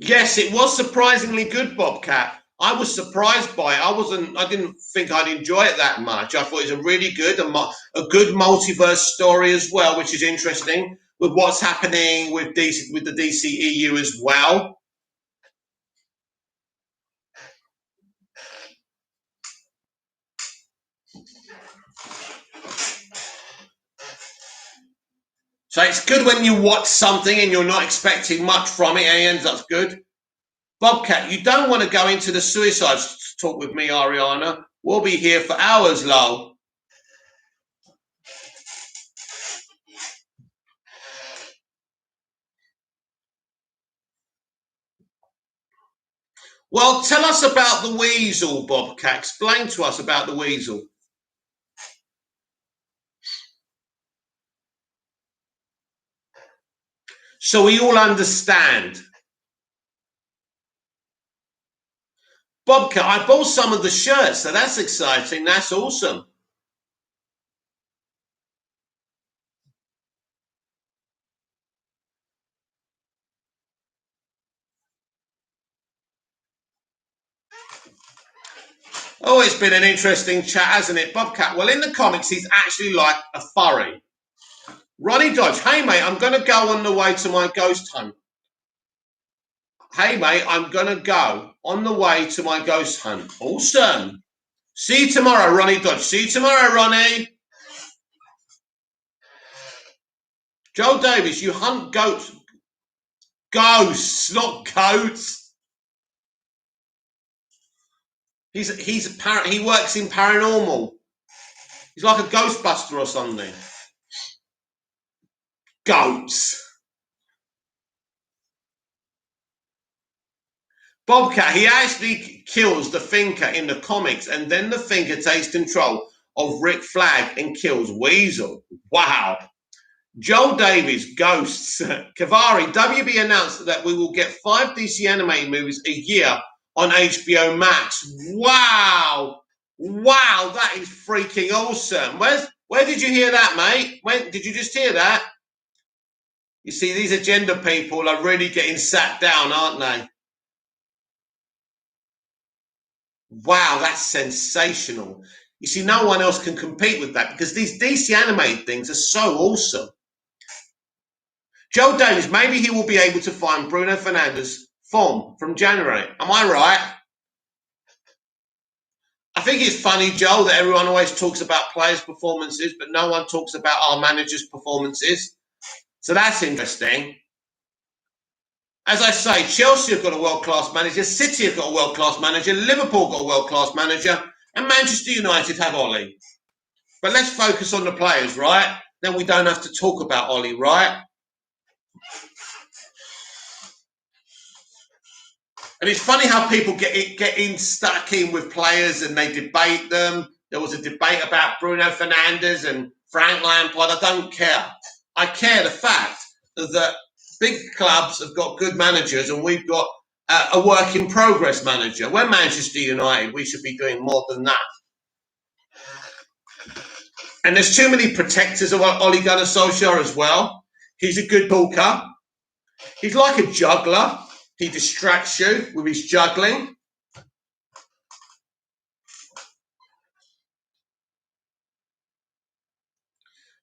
Yes, it was surprisingly good, Bobcat. I was surprised by it. I didn't think I'd enjoy it that much. I thought it was a really good, a good multiverse story as well, which is interesting with what's happening with the DCEU as well. So it's good when you watch something and you're not expecting much from it and it ends up good. Bobcat, you don't want to go into the suicide talk with me, Ariana. We'll be here for hours, lol. Well, tell us about the weasel, Bobcat. Explain to us about the weasel. So we all understand. Bobcat, I bought some of the shirts, so that's exciting. That's awesome. Oh, it's been an interesting chat, hasn't it, Bobcat? Well, in the comics, he's actually like a furry. Ronnie Dodge, hey, mate, I'm going to go on the way to my ghost hunt. Hey, mate, I'm going to go on the way to my ghost hunt. Awesome. See you tomorrow, Ronnie Dodge. See you tomorrow, Ronnie. Joel Davis, you hunt goats. Ghosts, not goats. He works in paranormal. He's like a Ghostbuster or something. Goats. Bobcat, he actually kills the Thinker in the comics, and then the Thinker takes control of Rick Flag and kills Weasel. Wow. Joel Davies, Ghosts. Kavari, WB announced that we will get 5 DC animated movies a year on HBO Max. Wow. Wow, that is freaking awesome. Where did you hear that, mate? When did you just hear that? You see, these agenda people are really getting sat down, aren't they? Wow, that's sensational. You see, no one else can compete with that because these DC animated things are so awesome. Joel Davies, maybe he will be able to find Bruno Fernandes' form from January. Am I right? I think it's funny, Joel, that everyone always talks about players' performances, but no one talks about our managers' performances. So that's interesting. As I say, Chelsea have got a world-class manager, City have got a world-class manager, Liverpool got a world-class manager, and Manchester United have Ollie. But let's focus on the players, right? Then we don't have to talk about Ollie, right? And it's funny how people get stuck in with players and they debate them. There was a debate about Bruno Fernandes and Frank Lampard. I don't care. I care the fact that big clubs have got good managers and we've got a work in progress manager. We're Manchester United. We should be doing more than that. And there's too many protectors of Ole Gunnar Solskjaer as well. He's a good talker. He's like a juggler. He distracts you with his juggling.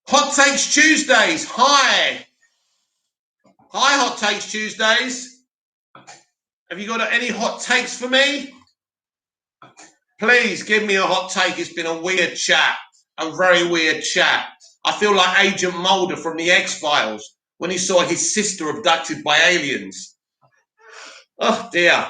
Hot Takes Tuesdays. Hi. Hi, Hot Takes Tuesdays. Have you got any hot takes for me? Please give me a hot take. It's been a weird chat. A very weird chat. I feel like Agent Mulder from the X-Files when he saw his sister abducted by aliens. Oh, dear.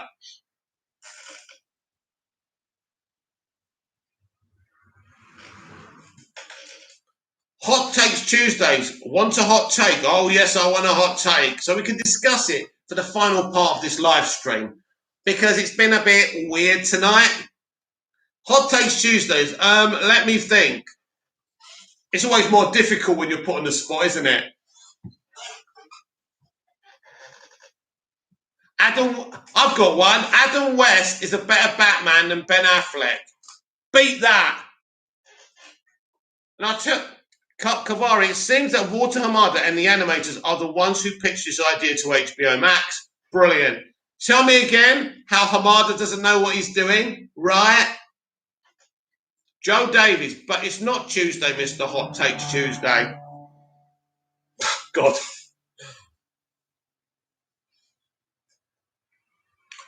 Hot Takes Tuesdays. Want a hot take? Oh, yes, I want a hot take. So we can discuss it for the final part of this live stream because it's been a bit weird tonight. Hot Takes Tuesdays. Let me think. It's always more difficult when you're put on the spot, isn't it? I've got one. Adam West is a better Batman than Ben Affleck. Beat that. And I took Kavari. It seems that Walter Hamada and the animators are the ones who pitched this idea to HBO Max. Brilliant. Tell me again how Hamada doesn't know what he's doing, right? Joe Davies, but it's not Tuesday, Mr. Hot Takes Tuesday. God.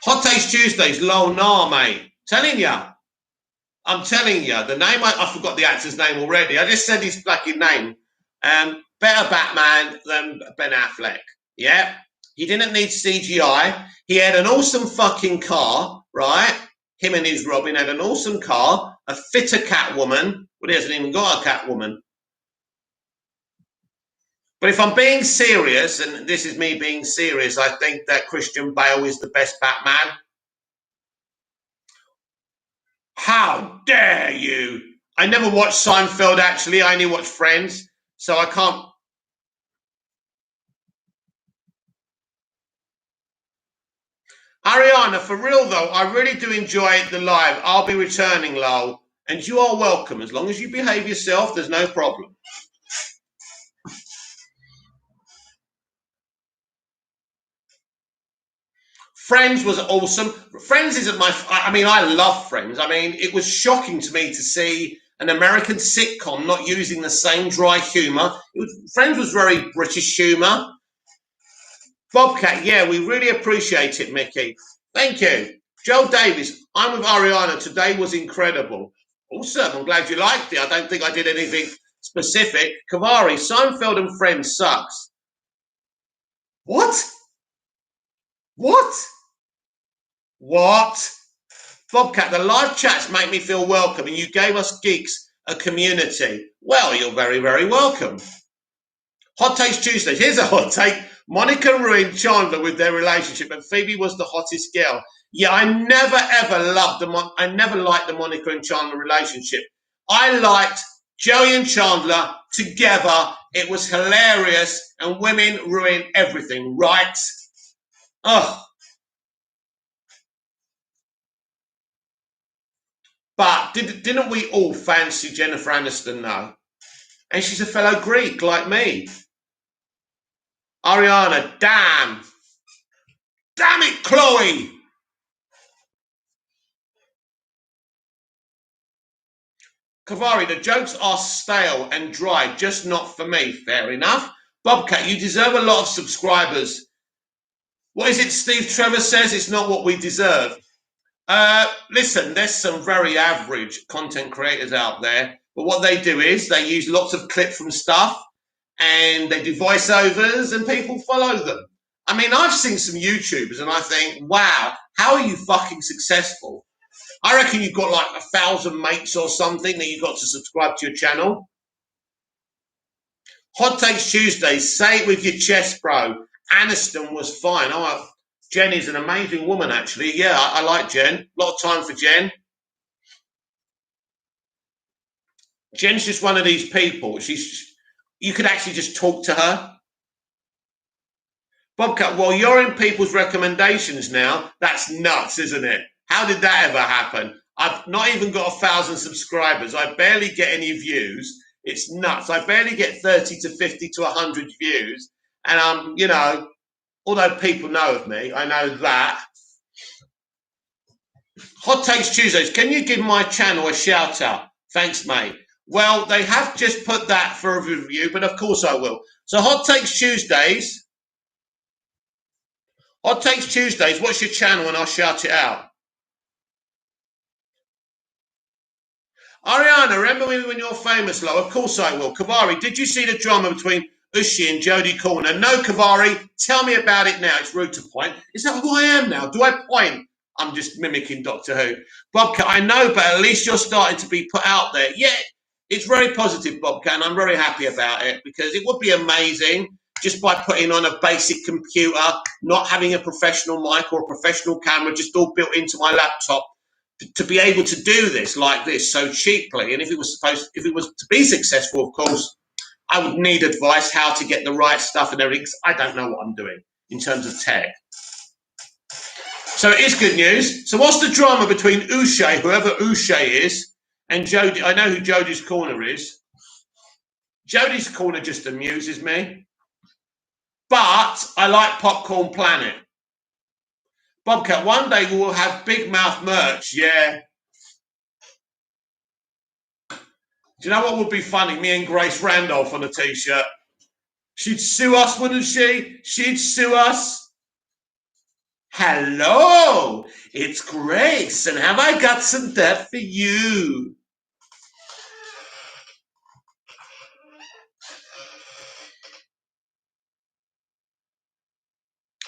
Hot Takes Tuesdays, lol, nah, mate. Telling ya. I'm telling you, the name, I forgot the actor's name already. I just said his fucking name. Better Batman than Ben Affleck. Yeah. He didn't need CGI. He had an awesome fucking car, right? Him and his Robin had an awesome car, a fitter Catwoman. Well, he hasn't even got a Catwoman. But if I'm being serious, and this is me being serious, I think that Christian Bale is the best Batman. How dare you? I never watched Seinfeld, actually. I only watched Friends, so I can't. Ariana, for real though, I really do enjoy the live. I'll be returning, lol. And you are welcome. As long as you behave yourself, there's no problem. Friends was awesome. Friends isn't I love Friends. I mean, it was shocking to me to see an American sitcom not using the same dry humour. Friends was very British humour. Bobcat, yeah, we really appreciate it, Mickey. Thank you. Joel Davies, I'm with Ariana. Today was incredible. Awesome. I'm glad you liked it. I don't think I did anything specific. Kavari, Seinfeld and Friends sucks. What? What? What? Bobcat, the live chats make me feel welcome, and you gave us geeks a community. Well, you're very, very welcome. Hot Takes Tuesdays. Here's a hot take. Monica ruined Chandler with their relationship, and Phoebe was the hottest girl. Yeah, I never ever I never liked the Monica and Chandler relationship. I liked Joey and Chandler together It was hilarious, and women ruin everything, right? Oh, but didn't we all fancy Jennifer Aniston though? And she's a fellow Greek like me. Ariana, damn it, Chloe. Kavari, the jokes are stale and dry, just not for me. Fair enough. Bobcat, you deserve a lot of subscribers. What is it Steve Trevor says? It's not what we deserve. Listen, there's some very average content creators out there, but what they do is they use lots of clips from stuff and they do voiceovers and people follow them. I mean, I've seen some YouTubers and I think, wow, how are you fucking successful? I reckon you've got like 1,000 mates or something that you've got to subscribe to your channel. Hot Takes Tuesdays, say it with your chest, bro. Aniston was fine. Oh, Jen is an amazing woman, actually. Yeah, I like Jen. A lot of time for Jen. Jen's just one of these people. You could actually just talk to her. Bobcat, well, you're in people's recommendations now. That's nuts, isn't it? How did that ever happen? I've not even got 1,000 subscribers. I barely get any views. It's nuts. I barely get 30 to 50 to 100 views. And you know, although people know of me, I know that. Hot Takes Tuesdays, can you give my channel a shout out? Thanks, mate. Well, they have just put that for a review, but of course I will. So Hot Takes Tuesdays. Hot Takes Tuesdays, what's your channel and I'll shout it out. Ariana, remember me when you're famous, love? Of course I will. Kavari, did you see the drama between Ushi and Jodie Corner? No, Kavari, tell me about it now. It's rude to point. Is that who I am now? Do I point? I'm just mimicking Doctor Who. Bobcat, I know, but at least you're starting to be put out there. Yeah, it's very positive, Bobcat, and I'm very happy about it because it would be amazing just by putting on a basic computer, not having a professional mic or a professional camera, just all built into my laptop, to be able to do this like this so cheaply. And if it was to be successful, of course, I would need advice how to get the right stuff and everything. I don't know what I'm doing in terms of tech. So it is good news. So what's the drama between Uche, whoever Uche is, and Jodie? I know who Jodie's Corner is. Jodie's Corner just amuses me. But I like Popcorn Planet. Bobcat, one day we will have Big Mouth merch. Yeah. Do you know what would be funny? Me and Grace Randolph on a t-shirt. She'd sue us, wouldn't she? She'd sue us. Hello, it's Grace, and have I got some death for you?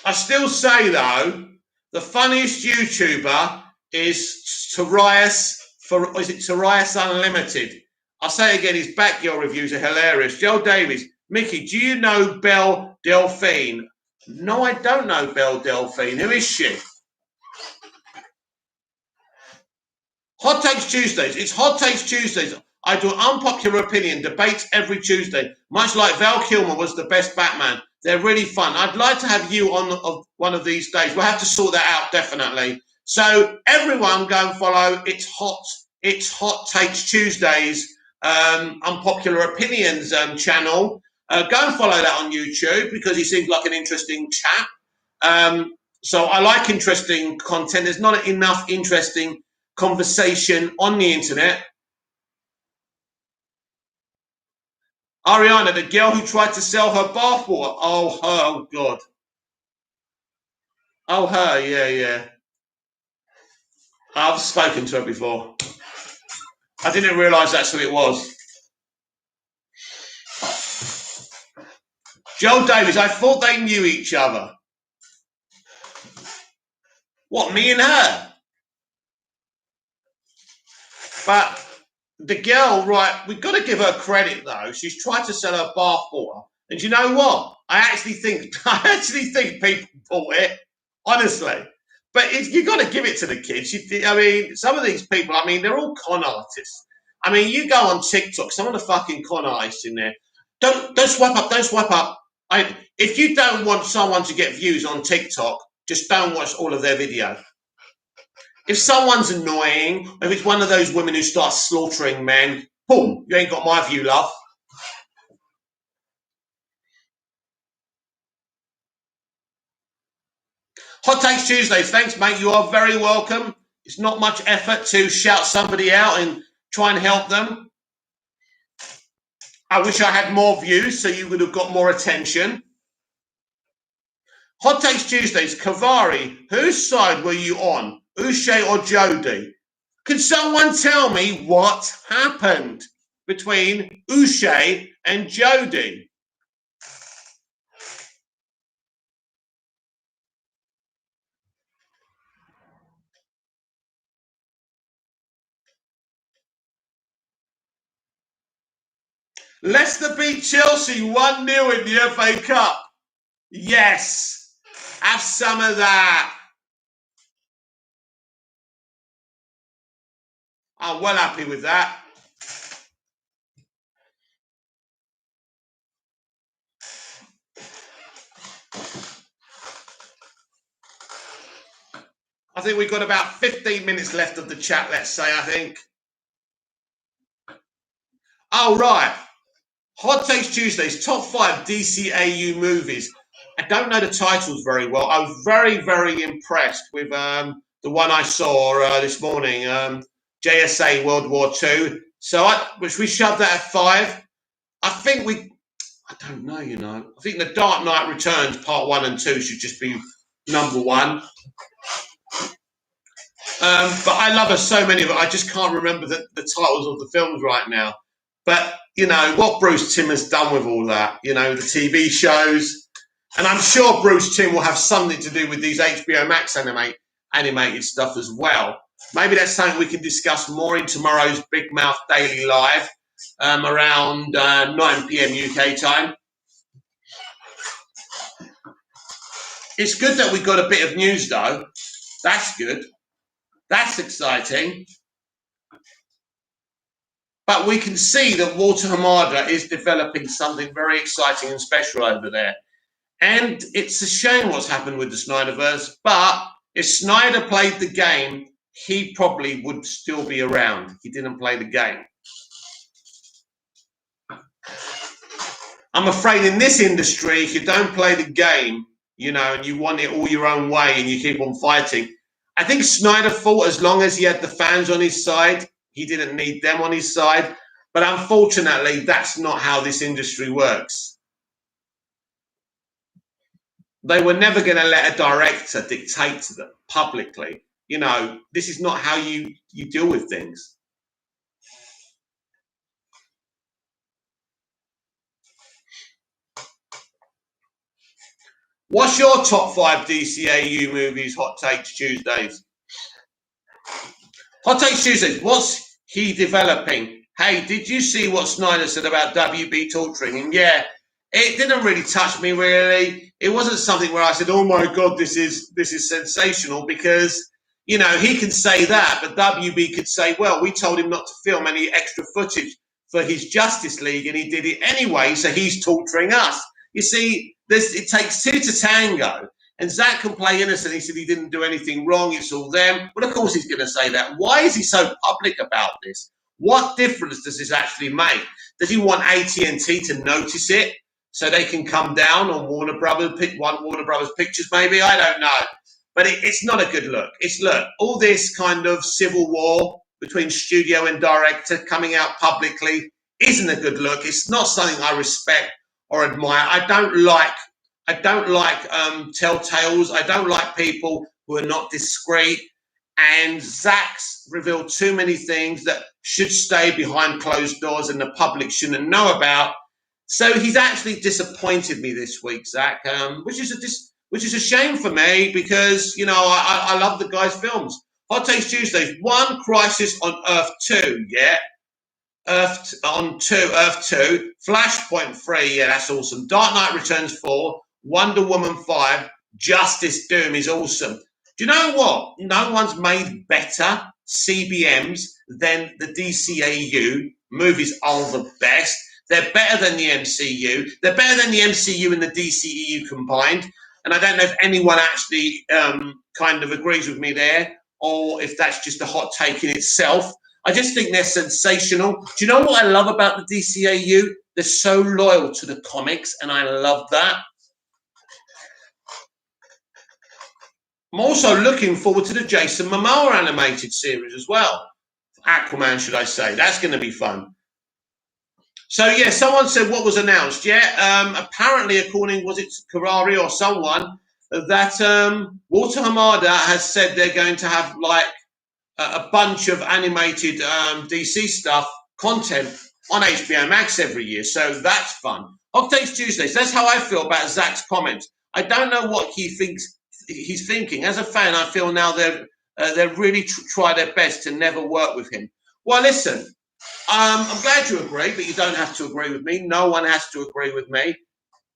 I still say, though, the funniest YouTuber is Tarius Unlimited? I'll say it again, his Batgirl reviews are hilarious. Joel Davies, Mickey, do you know Belle Delphine? No, I don't know Belle Delphine. Who is she? Hot Takes Tuesdays. It's Hot Takes Tuesdays. I do unpopular opinion debates every Tuesday, much like Val Kilmer was the best Batman. They're really fun. I'd like to have you on one of these days. We'll have to sort that out, definitely. So everyone go and follow It's Hot Takes Tuesdays unpopular opinions channel. Go and follow that on YouTube because he seems like an interesting chap. So I like interesting content. There's not enough interesting conversation on the internet. Ariana, the girl who tried to sell her bathwater. Oh, God. Oh, her, yeah. I've spoken to her before. I didn't realise that's who it was. Joel Davies, I thought they knew each other. What, me and her? But the girl, right, we've got to give her credit, though. She's tried to sell her bathwater. And you know what? I actually think people bought it, honestly. But you've got to give it to the kids. I mean, some of these people, I mean, they're all con artists. I mean, you go on TikTok, some of the fucking con artists in there. Don't swipe up. Don't swipe up. If you don't want someone to get views on TikTok, just don't watch all of their video. If someone's annoying, if it's one of those women who starts slaughtering men, boom, you ain't got my view, love. Hot Takes Tuesdays. Thanks, mate. You are very welcome. It's not much effort to shout somebody out and try and help them. I wish I had more views so you would have got more attention. Hot Takes Tuesdays. Kavari, whose side were you on? Uche or Jody? Can someone tell me what happened between Uche and Jody? Leicester beat Chelsea 1-0 in the FA Cup. Yes, have some of that. I'm well happy with that. I think we've got about 15 minutes left of the chat, let's say, I think. Oh, right. Hot Takes Tuesdays, top 5 DCAU movies. I don't know the titles very well. I was very, very impressed with the one I saw this morning, JSA World War II. So, which we shoved that at 5. I think I don't know, you know. I think The Dark Knight Returns Part 1 and 2 should just be number 1. But I love so many of it. I just can't remember the titles of the films right now. But, you know, what Bruce Timm has done with all that, you know, the TV shows. And I'm sure Bruce Timm will have something to do with these HBO Max animated stuff as well. Maybe that's something we can discuss more in tomorrow's Big Mouth Daily Live around 9 p.m. UK time. It's good that we got a bit of news, though. That's good. That's exciting. But we can see that Walter Hamada is developing something very exciting and special over there. And it's a shame what's happened with the Snyderverse, but if Snyder played the game, he probably would still be around. He didn't play the game. I'm afraid in this industry, if you don't play the game, you know, and you want it all your own way and you keep on fighting, I think Snyder thought as long as he had the fans on his side, he didn't need them on his side. But unfortunately, that's not how this industry works. They were never going to let a director dictate to them publicly. You know, this is not how you deal with things. What's your top 5 DCAU movies, Hot Takes Tuesdays? Hot Takes Tuesdays, what's he developing? Hey, did you see what Snyder said about WB torturing him? Yeah, it didn't really touch me, really. It wasn't something where I said, oh my God, this is sensational, because, you know, he can say that, but WB could say, well, we told him not to film any extra footage for his Justice League, and he did it anyway, so he's torturing us. You see, it takes 2 to tango. And Zack can play innocent. He said he didn't do anything wrong. It's all them. Well, of course he's going to say that. Why is he so public about this? What difference does this actually make? Does he want AT&T to notice it so they can come down on Warner Brothers Pictures? Maybe, I don't know. But it's not a good look. Look, all this kind of civil war between studio and director coming out publicly isn't a good look. It's not something I respect or admire. I don't like telltales. I don't like people who are not discreet. And Zack's revealed too many things that should stay behind closed doors and the public shouldn't know about. So he's actually disappointed me this week, Zack, which is a shame for me, because, you know, I love the guy's films. Hot Takes Tuesdays, 1, Crisis on Earth 2, yeah. Earth 2, Flashpoint 3, yeah, that's awesome. Dark Knight Returns 4, Wonder Woman 5, Justice Doom is awesome. Do you know what? No one's made better CBMs than the DCAU. Movies are the best. They're better than the MCU. They're better than the MCU and the DCEU combined. And I don't know if anyone actually kind of agrees with me there, or if that's just a hot take in itself. I just think they're sensational. Do you know what I love about the DCAU? They're so loyal to the comics, and I love that. I'm also looking forward to the Jason Momoa animated series as well. Aquaman, should I say. That's going to be fun. So, yeah, someone said what was announced. Yeah, apparently, according, was it Karari or someone, that Walter Hamada has said they're going to have, like, a bunch of animated DC stuff, content on HBO Max every year. So that's fun. Hot Takes Tuesdays. That's how I feel about Zach's comments. I don't know what he thinks he's thinking. As a fan, I feel now they're really try their best to never work with him. Well, listen, I'm glad you agree, but you don't have to agree with me. No one has to agree with me.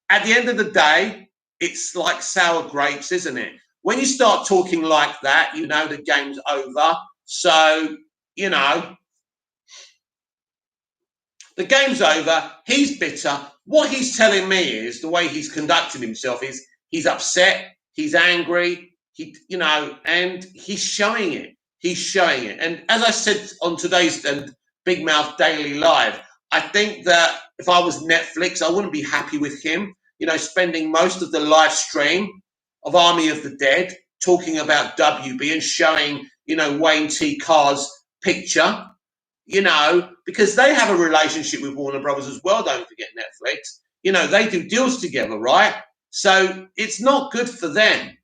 At the end of the day, it's like sour grapes, isn't it? When you start talking like that, you know the game's over. So, you know, the game's over. He's bitter. What he's telling me is the way he's conducting himself is he's upset, he's angry, and he's showing it. He's showing it. And as I said on today's Big Mouth Daily Live, I think that if I was Netflix, I wouldn't be happy with him, spending most of the live stream of Army of the Dead talking about WB and showing, Wayne T. Carr's picture, because they have a relationship with Warner Brothers as well, don't forget Netflix. They do deals together, right? So it's not good for them,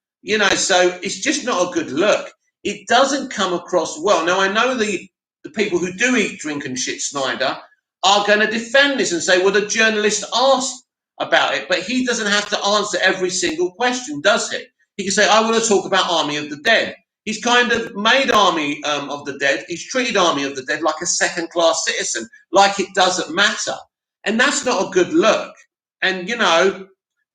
so it's just not a good look. It doesn't come across well. Now, I know the people who do eat, drink and shit Snyder are going to defend this and say, well, the journalist asked about it, but he doesn't have to answer every single question, does he? He can say, I want to talk about Army of the Dead. He's kind of made Army of the Dead. He's treated Army of the Dead like a second-class citizen, like it doesn't matter. And that's not a good look. And,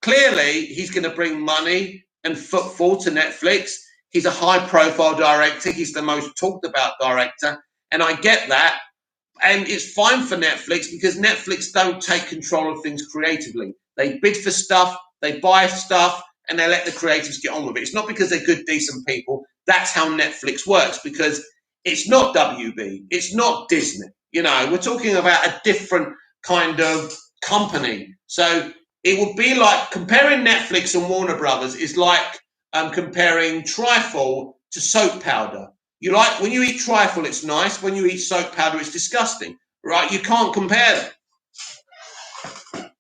clearly he's going to bring money and footfall to Netflix. He's a high-profile director. He's the most talked-about director. And I get that. And it's fine for Netflix because Netflix don't take control of things creatively. They bid for stuff, they buy stuff, and they let the creatives get on with it. It's not because they're good, decent people. That's how Netflix works, because it's not WB. It's not Disney. We're talking about a different kind of company. So it would be like comparing Netflix and Warner Brothers is like comparing trifle to soap powder. When you eat trifle, it's nice. When you eat soap powder, it's disgusting, right? You can't compare them.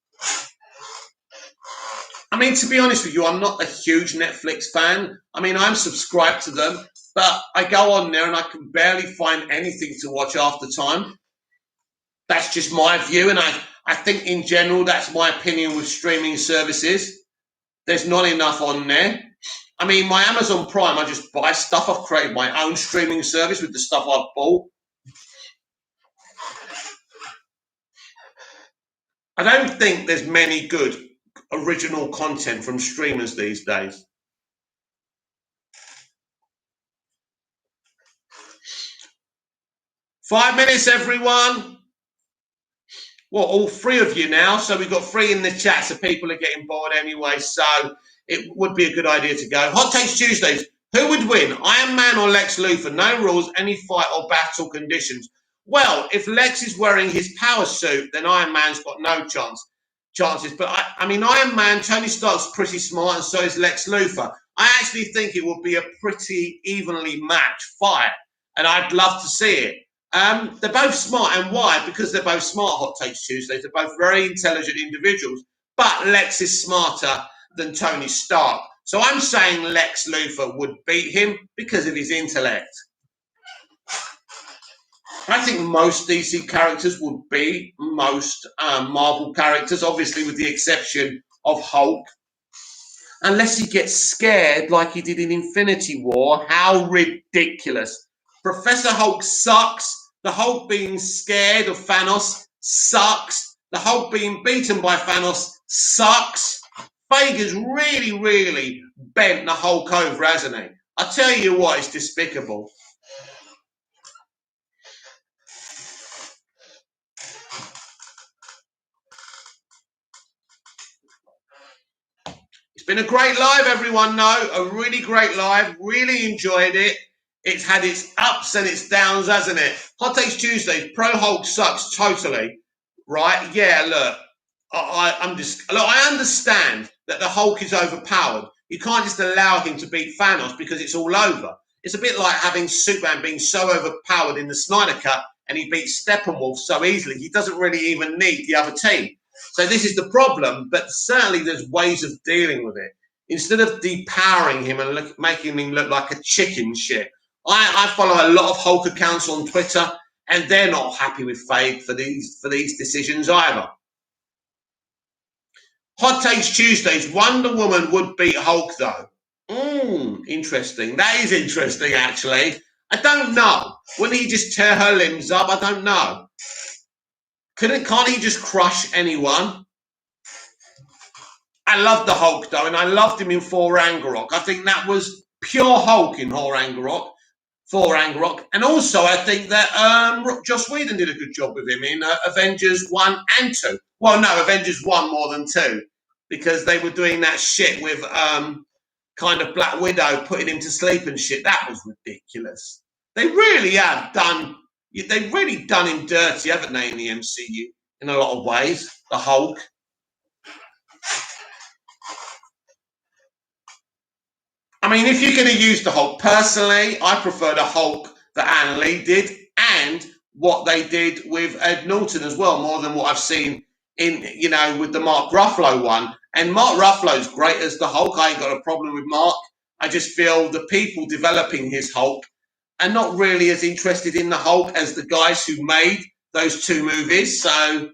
I mean, to be honest with you, I'm not a huge Netflix fan. I mean, I'm subscribed to them, but I go on there and I can barely find anything to watch half the time. That's just my view, and I think in general, that's my opinion with streaming services. There's not enough on there. I mean, my Amazon Prime, I just buy stuff. I've created my own streaming service with the stuff I've bought. I don't think there's many good original content from streamers these days. Five minutes, everyone. Well, all three of you now. So we've got three in the chat, so people are getting bored anyway. So it would be a good idea to go. Hot Takes Tuesdays. Who would win, Iron Man or Lex Luthor? No rules, any fight or battle conditions. Well, if Lex is wearing his power suit, then Iron Man's got no chances. But I mean, Iron Man, Tony Stark's pretty smart, and so is Lex Luthor. I actually think it will be a pretty evenly matched fight, and I'd love to see it. They're both smart, and why? Because they're both smart. Hot Takes Tuesdays. They're both very intelligent individuals, but Lex is smarter than Tony Stark. So I'm saying Lex Luthor would beat him because of his intellect. I think most DC characters would beat most Marvel characters, obviously with the exception of Hulk. Unless he gets scared like he did in Infinity War. How ridiculous. Professor Hulk sucks. The Hulk being scared of Thanos sucks. The Hulk being beaten by Thanos sucks. Vega's really, really bent the Hulk over, hasn't he? I tell you what, it's despicable. been a great live, everyone. No, a really great live. Really enjoyed it. It's had its ups and its downs, hasn't it? Hot Takes Tuesday, Pro Hulk sucks totally, right? Yeah, look, I understand that the Hulk is overpowered. You can't just allow him to beat Thanos because it's all over. It's a bit like having Superman being so overpowered in the Snyder Cut and he beats Steppenwolf so easily, he doesn't really even need the other team. So this is the problem, but certainly there's ways of dealing with it. Instead of depowering him and making him look like a chicken shit, I follow a lot of Hulk accounts on Twitter, and they're not happy with Fade for these decisions either. Hot Takes Tuesdays, Wonder Woman would beat Hulk though. Interesting. That is interesting, actually. I don't know. Wouldn't he just tear her limbs up? I don't know. Can't he just crush anyone? I loved the Hulk though, and I loved him in Thor Ragnarok. I think that was pure Hulk in Thor Ragnarok. And also I think that Joss Whedon did a good job with him in Avengers 1 and 2. Well, no, Avengers 1 more than 2, because they were doing that shit with kind of Black Widow, putting him to sleep and shit. That was ridiculous. They really have done, they've really done him dirty, haven't they, in the MCU, in a lot of ways, the Hulk. I mean, if you're going to use the Hulk, personally, I prefer the Hulk that Ang Lee did and what they did with Ed Norton as well, more than what I've seen in, with the Mark Ruffalo one. And Mark Ruffalo's great as the Hulk. I ain't got a problem with Mark. I just feel the people developing his Hulk are not really as interested in the Hulk as the guys who made those two movies. So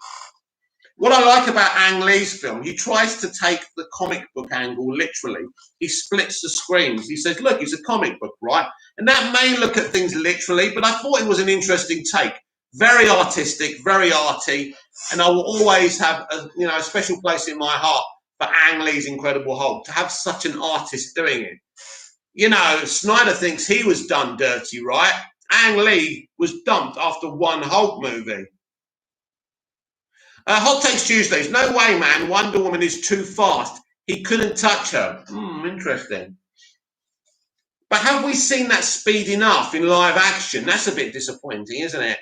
what I like about Ang Lee's film, he tries to take the comic book angle literally. He splits the screens. He says, look, it's a comic book, right? And that may look at things literally, but I thought it was an interesting take. Very artistic, very arty, and I will always have a special place in my heart for Ang Lee's Incredible Hulk, to have such an artist doing it. Snyder thinks he was done dirty, right? Ang Lee was dumped after one Hulk movie. Hot Takes Tuesdays. No way, man. Wonder Woman is too fast. He couldn't touch her. Interesting. But have we seen that speed enough in live action? That's a bit disappointing, isn't it?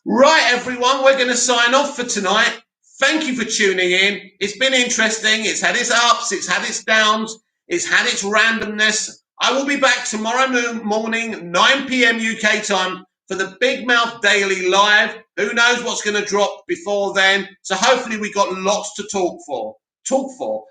Right, everyone. We're going to sign off for tonight. Thank you for tuning in. It's been interesting. It's had its ups. It's had its downs. It's had its randomness. I will be back tomorrow morning, 9 p.m. UK time, for the Big Mouth Daily Live. Who knows what's going to drop before then? So hopefully we got lots to talk for.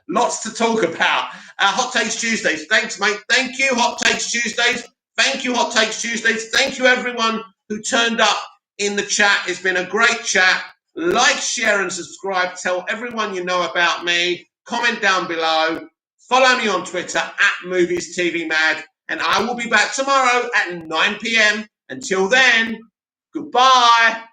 Lots to talk about. Hot Takes Tuesdays. Thanks, mate. Thank you, Hot Takes Tuesdays. Thank you, Hot Takes Tuesdays. Thank you, everyone who turned up in the chat. It's been a great chat. Like, share, and subscribe. Tell everyone you know about me. Comment down below. Follow me on Twitter @MoviesTVMad. And I will be back tomorrow at 9 p.m. Until then, goodbye.